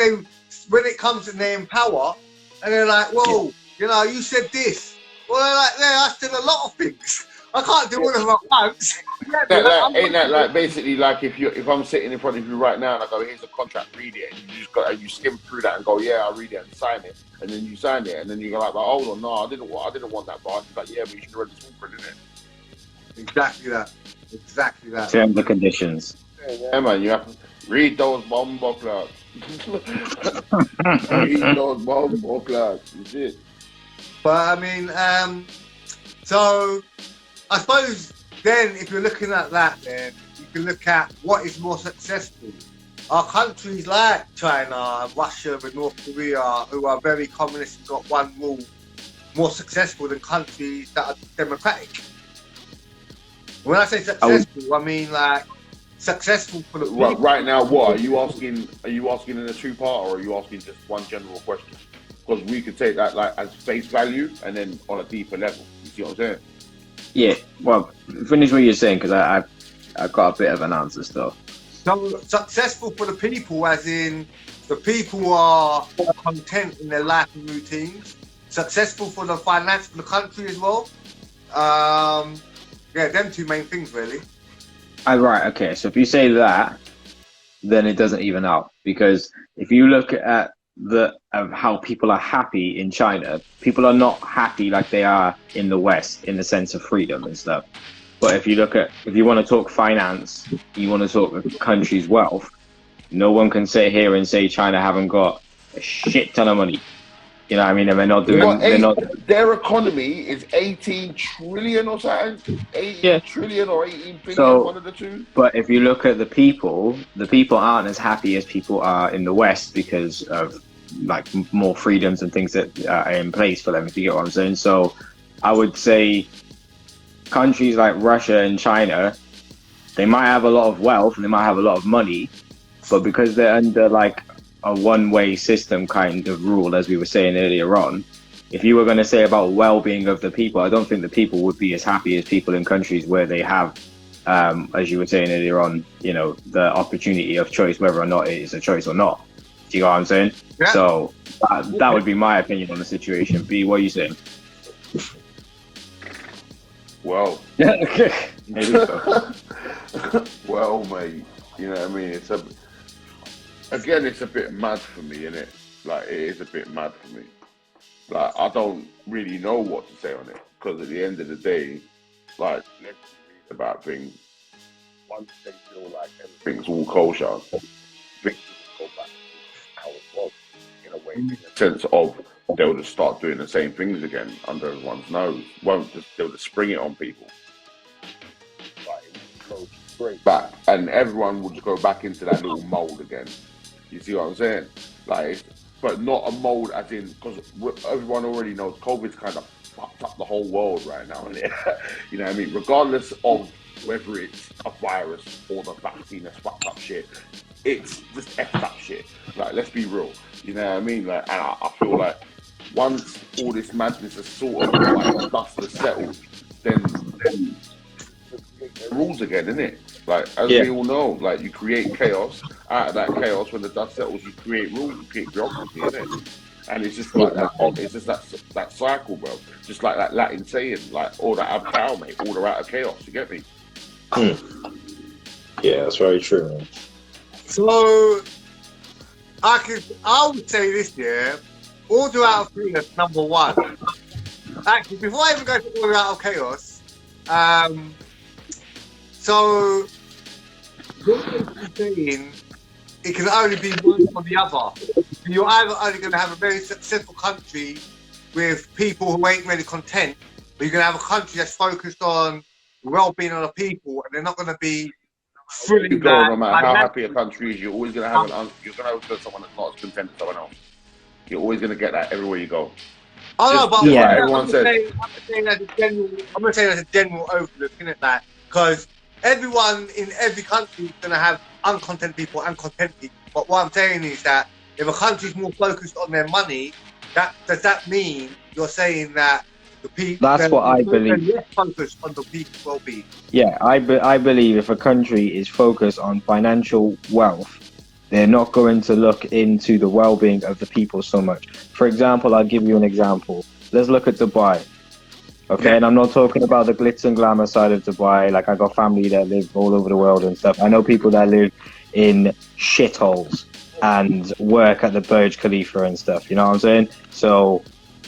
it comes and they're in power, and they're like, whoa, you said this. Well, they're like, there are still a lot of things. I can't do all of them at once. Ain't that like basically like if I'm sitting in front of you right now and I go, here's a contract, read it, and you skim through that and go, yeah, I'll read it and sign it, and then you sign it, and then you go like, hold on, no, I didn't want that part. It's like, yeah, but you should have read the small print, innit? Exactly that. Terms and conditions. Yeah, man, you have to read those bomb clouds. Read those bomb clouds. You see it. But I mean, so I suppose then if you're looking at that, then you can look at what is more successful. Are countries like China and Russia and North Korea, who are very communist and got one rule, more successful than countries that are democratic? When I say successful, I mean like successful for the people. Right now, what are you asking? Are you asking in a two-part, or are you asking just one general question? Because we could take that like as face value and then on a deeper level. You see what I'm saying? Yeah. Well, finish what you're saying, because I've got a bit of an answer still. So successful for the people, as in the people are content in their life and routines. Successful for the finance for the country as well. Yeah, them two main things really. Right. Okay. So if you say that, then it doesn't even out, because if you look at how people are happy in China, people are not happy like they are in the West in the sense of freedom and stuff. But if you want to talk finance, you want to talk a country's wealth, no one can sit here and say China haven't got a shit ton of money. You know what I mean? And they're not doing. Their economy is 18 trillion or something. 18 trillion or 18 billion, one of the two. But if you look at the people aren't as happy as people are in the West because of like more freedoms and things that are in place for them, if you get what I'm saying. So I would say countries like Russia and China, they might have a lot of wealth and they might have a lot of money, but because they're under like a one-way system kind of rule, as we were saying earlier on, if you were going to say about well-being of the people, I don't think the people would be as happy as people in countries where they have, as you were saying earlier on, you know, the opportunity of choice, whether or not it is a choice or not. Do you know what I'm saying? Yeah. So that would be my opinion on the situation. B, what are you saying? Well, Maybe so. well, mate, you know what I mean? It's a bit mad for me, innit? Like, it is a bit mad for me. Like, I don't really know what to say on it, because at the end of the day, like, let's read about things. Once they feel like everything's all kosher, things will go back to how it was, in a way, in the sense of they'll just start doing the same things again under everyone's nose. They'll just spring it on people. Like, it will go straight back, and everyone will just go back into that little mold again. You see what I'm saying? Like, but not a mold as in, because everyone already knows COVID's kind of fucked up the whole world right now, isn't it? You know what I mean? Regardless of whether it's a virus or the vaccine that's fucked up shit, it's just effed up shit. Like, let's be real. You know what I mean? Like, and I feel like once all this madness is sort of like dust has settled, then rules again, innit? Like, as we all know, like, you create chaos. Out of that chaos, when the dust settles, you create rules, you create bureaucracy, innit? And it's just like that. It's just that cycle, bro. Just like that Latin saying, like, order out of chaos, mate. Order out of chaos. You get me? Yeah, that's very true, man. So I would say this year, order out of chaos number one. Actually, before I even go to order out of chaos, so what you're saying, it can only be one or the other. You're either only going to have a very successful country with people who ain't really content, or you're going to have a country that's focused on the well-being of the people, and they're not going to be fully. No matter how happy a country is, you're always going to have someone that's not as content as someone else. You're always going to get that everywhere you go. Oh no, but yeah, everyone says. I'm going to say that's a general overlook, isn't it? That because everyone in every country is going to have uncontent people and content people. But what I'm saying is that if a country's more focused on their money, does that mean you're saying that the people? That's what I believe. Less focused on the people's well-being. Yeah, I believe if a country is focused on financial wealth, they're not going to look into the well-being of the people so much. For example, I'll give you an example. Let's look at Dubai. Okay, yeah. And I'm not talking about the glitz and glamour side of Dubai. Like, I got family that live all over the world and stuff. I know people that live in shitholes and work at the Burj Khalifa and stuff. You know what I'm saying? So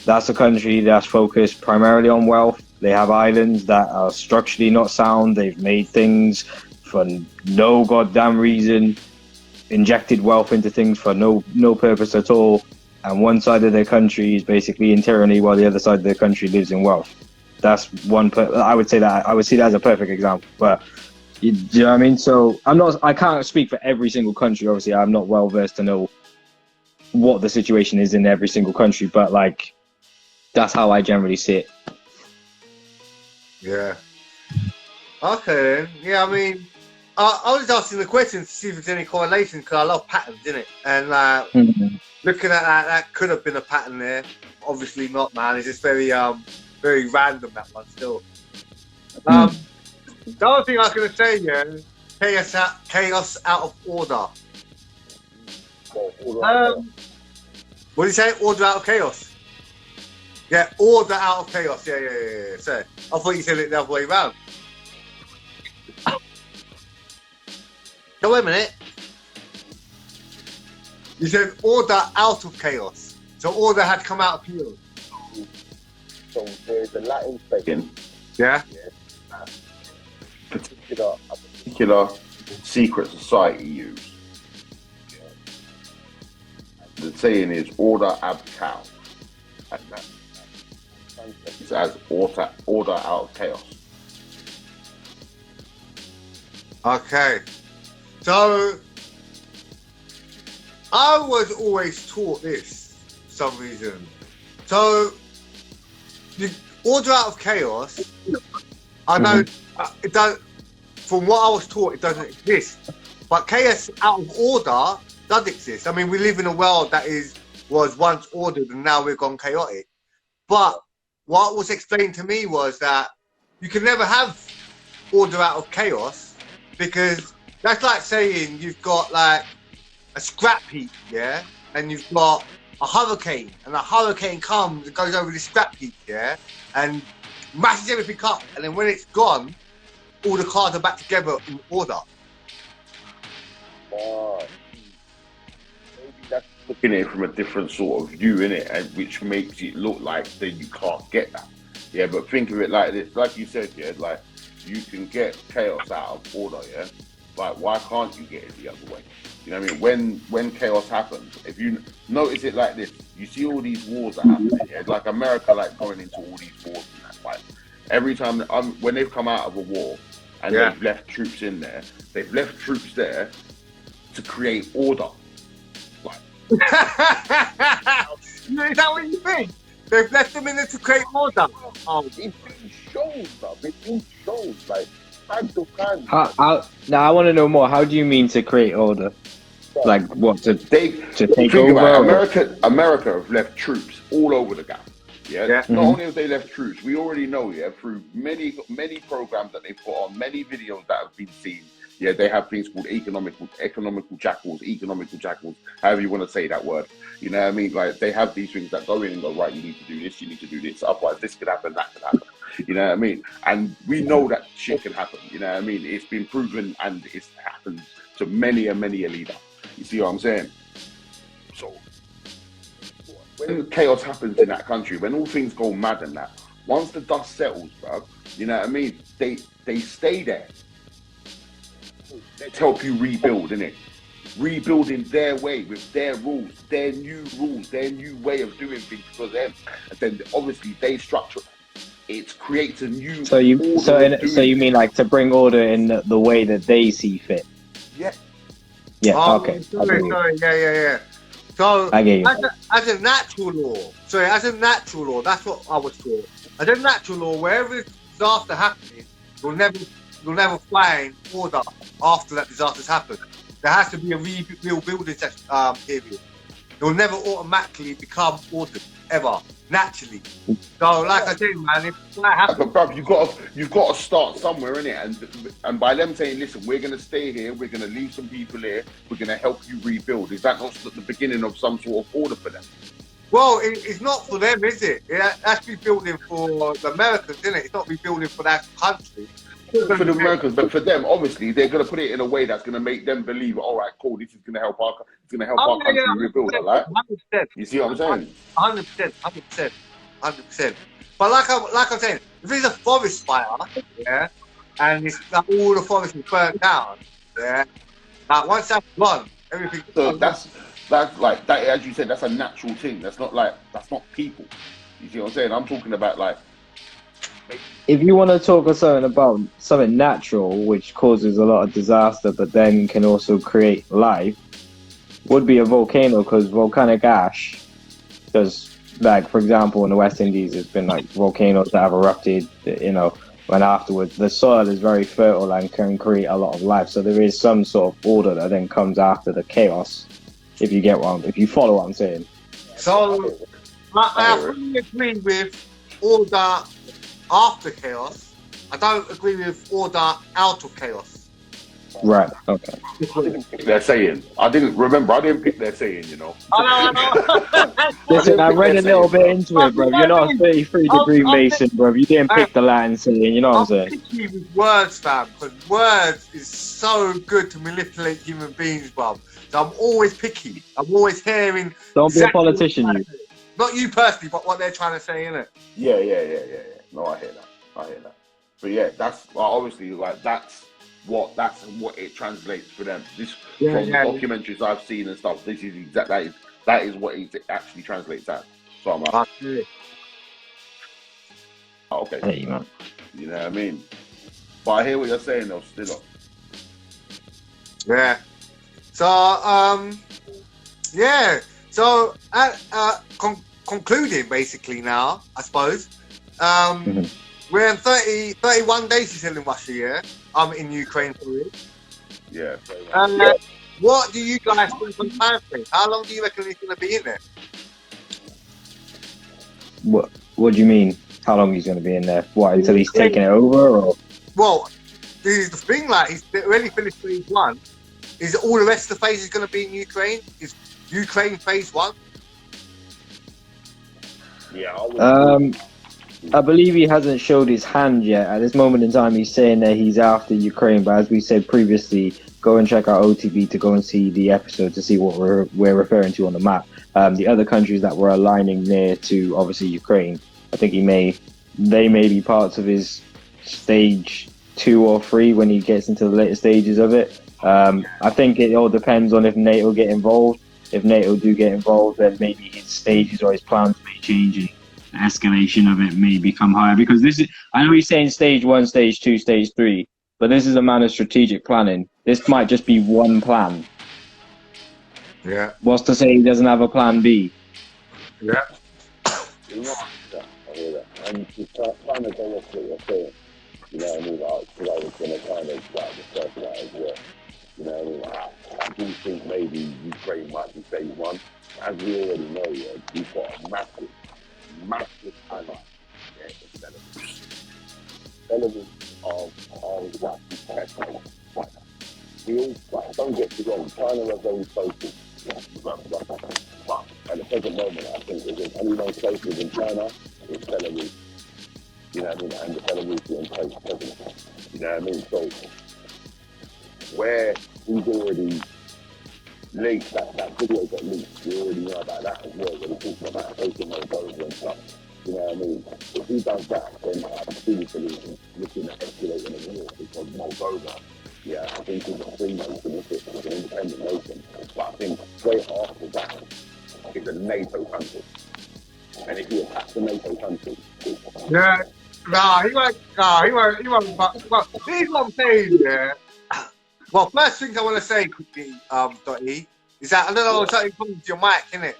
that's a country that's focused primarily on wealth. They have islands that are structurally not sound. They've made things for no goddamn reason, injected wealth into things for no purpose at all. And one side of their country is basically in tyranny while the other side of their country lives in wealth. That's one. I would see that as a perfect example. But do you know what I mean? So I can't speak for every single country. Obviously, I'm not well versed to know what the situation is in every single country. But like, that's how I generally see it. Yeah. Okay then. Yeah, I mean, I was asking the question to see if there's any correlation because I love patterns, innit? And looking at that could have been a pattern there. Obviously not, man. It's just very random, that one still. The other thing I was going to say, yeah, chaos out of order. What did you say? Order out of chaos. Yeah, order out of chaos. Yeah. So I thought you said it the other way around. No, wait a minute. You said order out of chaos. So order had come out of chaos. So there's a Latin saying. Yeah. A particular secret society use. The saying is order ab chao. And that translates as order out of chaos. Okay. So I was always taught this for some reason. So order out of chaos. I know it does. From what I was taught, it doesn't exist. But chaos out of order does exist. I mean, we live in a world that was once ordered and now we've gone chaotic. But what was explained to me was that you can never have order out of chaos, because that's like saying you've got like a scrap heap, yeah, and you've got a hurricane, and a hurricane comes and goes over the scrap heap, yeah, and mashes everything up, and then when it's gone, all the cards are back together in order. Maybe that's looking at it from a different sort of view, innit, and which makes it look like then you can't get that. Yeah, but think of it like this, like you said, yeah, like you can get chaos out of order, yeah. Like, why can't you get it the other way? You know what I mean? When chaos happens, if you notice it like this, you see all these wars that happen. Yeah? Like America, like going into all these wars and that. Like every time when they've come out of a war and they've left troops in there, they've left troops there to create order. Like, is that what you think? They've left them in there to create order. Oh, it shows, bro. It shows, like. Now I want to know more. How do you mean to create order? Like what, to take over? America have left troops all over the gap. Yeah. Not only have they left troops, we already know, yeah, through many programs that they put on, many videos that have been seen. Yeah, they have things called economical jackals, however you want to say that word. You know what I mean? Like they have these things that go in and go, right, you need to do this, you need to do this, otherwise this could happen, that could happen. You know what I mean? And we know that shit can happen. You know what I mean? It's been proven and it's happened to many a leader. You see what I'm saying? So when chaos happens in that country, when all things go mad and that, once the dust settles, bro, you know what I mean? They stay there. Let's help you rebuild, innit? Rebuilding their way with their rules, their new way of doing things for them. And then obviously they structure it creates a new. So you mean like to bring order in the way that they see fit? Yeah. Yeah. Oh, okay. Sorry. Yeah. So as a natural law, that's what I was taught. As a natural law, wherever disaster happening, you'll never find order after that disaster's happened. There has to be a rebuilding period. You'll never automatically become ordered ever. Naturally. So like I said, man, if that happens, but bruv, you've got to start somewhere, innit? And by them saying, listen, we're gonna stay here, we're gonna leave some people here, we're gonna help you rebuild. Is that not the beginning of some sort of order for them? Well, it's not for them, is it? That's rebuilding for the Americans, isn't it? It's not rebuilding for that country. For the Americans, but for them, obviously, they're gonna put it in a way that's gonna make them believe, all right, cool, this is gonna help our country rebuild. Like, 100%. You see what I'm saying? 100%. But like I'm saying, if it's a forest fire, yeah, and it's like all the forest is burnt down, yeah, like once that's gone, everything. So that's like that, as you said, that's a natural thing. That's not people. You see what I'm saying? I'm talking about like. If you want to talk about something natural which causes a lot of disaster but then can also create life, would be a volcano, because volcanic ash does, like for example in the West Indies there's been like volcanoes that have erupted, you know, and afterwards the soil is very fertile and can create a lot of life. So there is some sort of order that then comes after the chaos, if you follow what I'm saying. So I fully agree with order after chaos. I don't agree with order out of chaos. Right. Okay. They're saying. I didn't pick their saying, you know. I know. Listen, I read a little bit into it, bro. You're not a 33-degree Mason, bro. You didn't pick the Latin saying, you know what I'm saying? I'm picky with words, fam, because words is so good to manipulate human beings, bro. So I'm always picky. I'm always hearing. Don't be a politician, you. Not you personally, but what they're trying to say, innit? Yeah. No, I hear that. But yeah, that's obviously like that's what it translates for them. This from the documentaries I've seen and stuff. This is that is what it actually translates as. So I'm like, okay. Hey, man. You know what I mean? But I hear what you're saying though. Still up. Yeah. So So concluding basically now, I suppose. We're in 31 days he's still in Russia, yeah? I'm in Ukraine, sorry. Yeah. What do you guys think on time frame? How long do you reckon he's going to be in there? What do you mean? How long he's going to be in there? What, until he's taking it over, or? Well, this is the thing. Like, he's already finished phase 1. Is all the rest of the phases going to be in Ukraine? Is Ukraine phase 1? Yeah. I believe he hasn't showed his hand yet. At this moment in time, he's saying that he's after Ukraine. But as we said previously, go and check out OTB to go and see the episode to see what we're referring to on the map. The other countries that were aligning near to obviously Ukraine, I think they may be parts of his stage 2 or 3 when he gets into the later stages of it. I think it all depends on if NATO get involved. If NATO do get involved, then maybe his stages or his plans may change and the escalation of it may become higher. Because I know he's saying stage 1, stage 2, stage 3, but this is a man of strategic planning. This might just be one plan. Yeah. What's to say he doesn't have a plan B? Yeah. I hear that. And to kind of go off what you're saying, you know what I mean? Because I was going to kind of discuss that as well. You know what I mean? I do think maybe Ukraine might be phase 1. As we already know, yeah, we've got a massive ally in Belarus of what we can. Don't get me wrong, China are very focused. But at the present moment, I think if there's anyone closer than China, it's Belarus. You know what I mean? And the Belarusian president. You know what I mean? So, where he's already leaked, that video got leaked, we already know about that as well, when he's talking about taking Moldova and stuff. You know what I mean? If he does that, then I'm truly believing looking at escalating the war, because Moldova, yeah, I think it's a free nation, it's an independent nation. But I think straight after that is a NATO country. And if you attack the NATO country, Yeah. He won't. But this is what I'm saying, yeah. Well, first thing I want to say quickly, Dotty, is that I don't know, something comes to your mic, innit?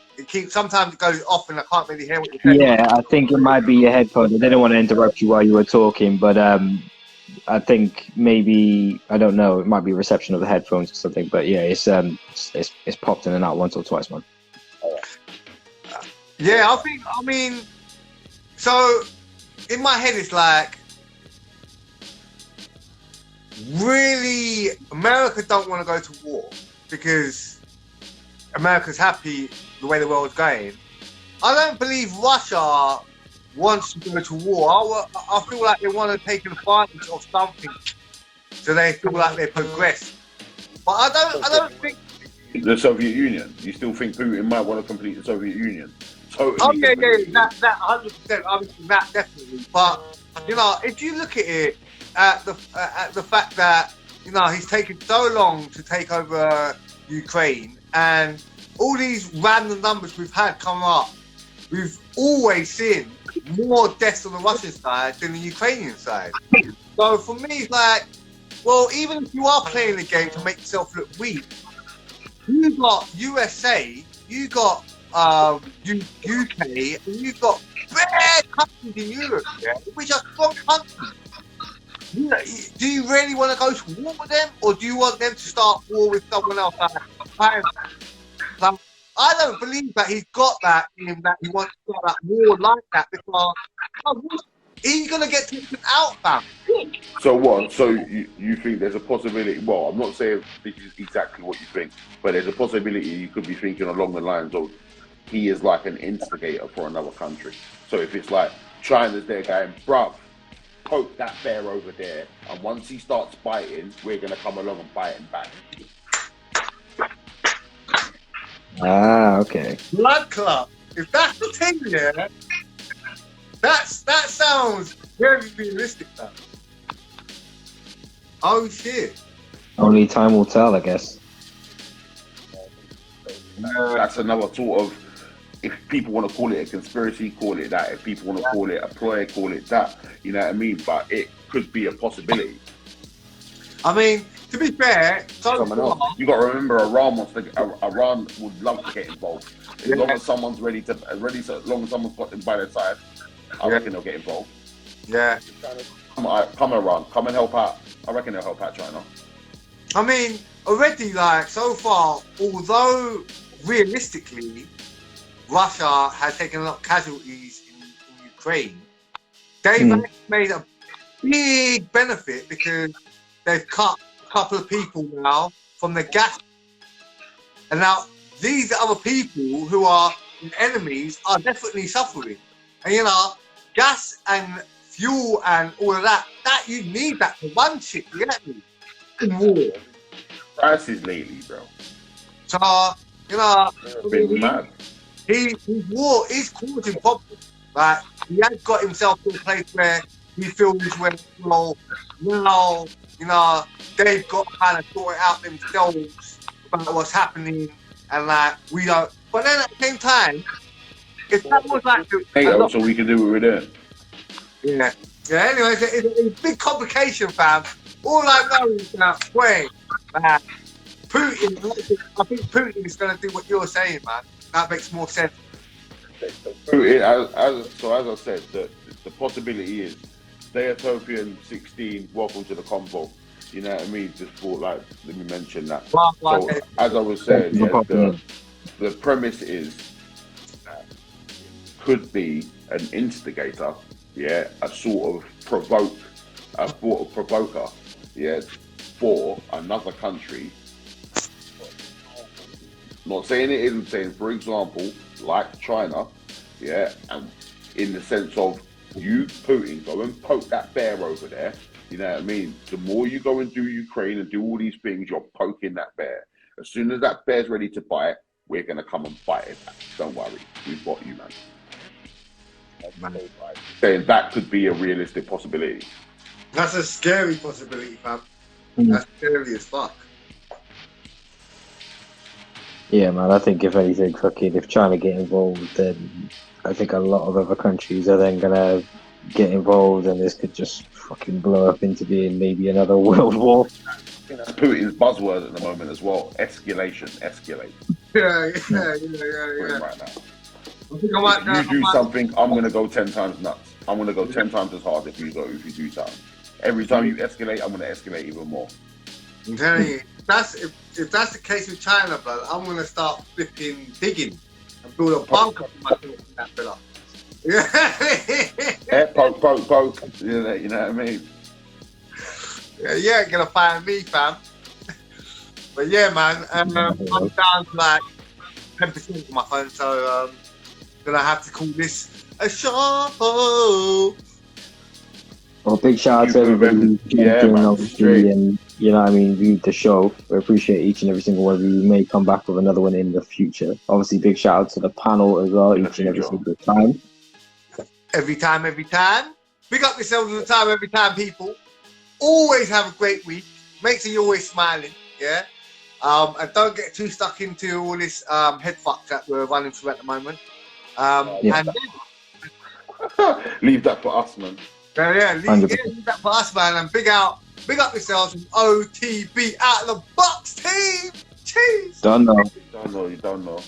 Sometimes it goes off and I can't really hear what you're saying. Yeah, I think it might be your headphones. I didn't want to interrupt you while you were talking, but I think maybe, I don't know, it might be reception of the headphones or something. But yeah, it's popped in and out once or twice, man. Yeah, I mean, so in my head it's like, really, America don't want to go to war because America's happy the way the world's going. I don't believe Russia wants to go to war. I feel like they want to take advantage of something, so they feel like they progress. But I don't think the Soviet Union. You still think Putin might want to complete the Soviet Union? Totally. Okay, yeah, that 100%. Obviously, that definitely. But you know, if you look at it, at the fact that he's taken so long to take over Ukraine, and all these random numbers we've had come up, we've always seen more deaths on the Russian side than the Ukrainian side. So for me, it's like, well, even if you are playing the game to make yourself look weak, you've got USA, you got UK, and you've got bad countries in Europe, which are strong countries. Do you really want to go to war with them, or do you want them to start war with someone else? I don't believe that he's got that in him, that he wants to start that war like that, because he's going to get taken out, fam. So what? So you think there's a possibility? Well, I'm not saying this is exactly what you think, but there's a possibility you could be thinking along the lines of he is like an instigator for another country. So if it's like China's there going, bruv, poke that bear over there, and once he starts biting, we're going to come along and bite him back. Ah, okay. Blood clot. If that's the thing, yeah, that sounds very realistic, though. Oh shit. Only time will tell, I guess. That's another sort of, if people want to call it a conspiracy, call it that. If people want to call it a ploy, call it that. You know what I mean? But it could be a possibility. I mean, to be fair, you got to remember, Iran would love to get involved. As long as someone's as long as someone's got them by their side, I reckon they'll get involved. Yeah. Come around, come and help out. I reckon they'll help out China. I mean, already, like, so far, although realistically, Russia has taken a lot of casualties in Ukraine, they've made a big benefit because they've cut a couple of people now from the gas. And now these other people who are enemies are definitely suffering. And you know, gas and fuel and all of that you need that to run shit, you get me? In war. Prices lately, bro. So, you know, Been mad. His war is causing problems. Like, he has got himself to a place where he feels well, now, you know, they've got to kind of sort it out themselves about what's happening, and like, we don't. But then at the same time, if that was like, so we can do what we're doing. Yeah. Yeah. Anyway, it's a big complication, fam. All I know is that Putin. I think Putin is going to do what you're saying, man. That makes more sense. Putin, as I said, the possibility is Utopian 16. Welcome to the convo. You know what I mean? Just for like, let me mention that. So, as I was saying, the premise is could be an instigator, a sort of provoker, for another country. Not saying it isn't, saying, for example, like China, and in the sense of you, Putin, go and poke that bear over there. You know what I mean? The more you go and do Ukraine and do all these things, you're poking that bear. As soon as that bear's ready to bite, we're going to come and fight it back. Don't worry. We've got you, man. Saying that could be a realistic possibility. That's a scary possibility, fam. That's scary as fuck. Yeah, man, I think if anything, if China get involved, then I think a lot of other countries are then going to get involved, and this could just fucking blow up into being maybe another world war. That's Putin's buzzword at the moment as well. Escalate. Yeah. Right now. If you do something, I'm going to go 10 times nuts. I'm going to go 10 times as hard if you do something. Every time you escalate, I'm going to escalate even more. I'm telling you, if that's the case with China, brother, I'm going to start flipping digging and build a bunker for myself in that villa. Poke. You know what I mean? Yeah, you ain't going to find me, fam. But yeah, man, I'm down to like 10% of my phone, so gonna have to call this a show. Well, big shout out to everybody who's obviously, and you know what I mean, viewed the show. We appreciate each and every single one of you. We may come back with another one in the future. Obviously, big shout out to the panel as well, each and every single time. Every time. Big up yourselves all the time, every time, people. Always have a great week. Make sure you're always smiling, and don't get too stuck into all this head fuck that we're running through at the moment. And leave that for us, man. Leave that for us, man. And big up yourselves from OTB out of the box team. Cheese. Don't know. You don't know.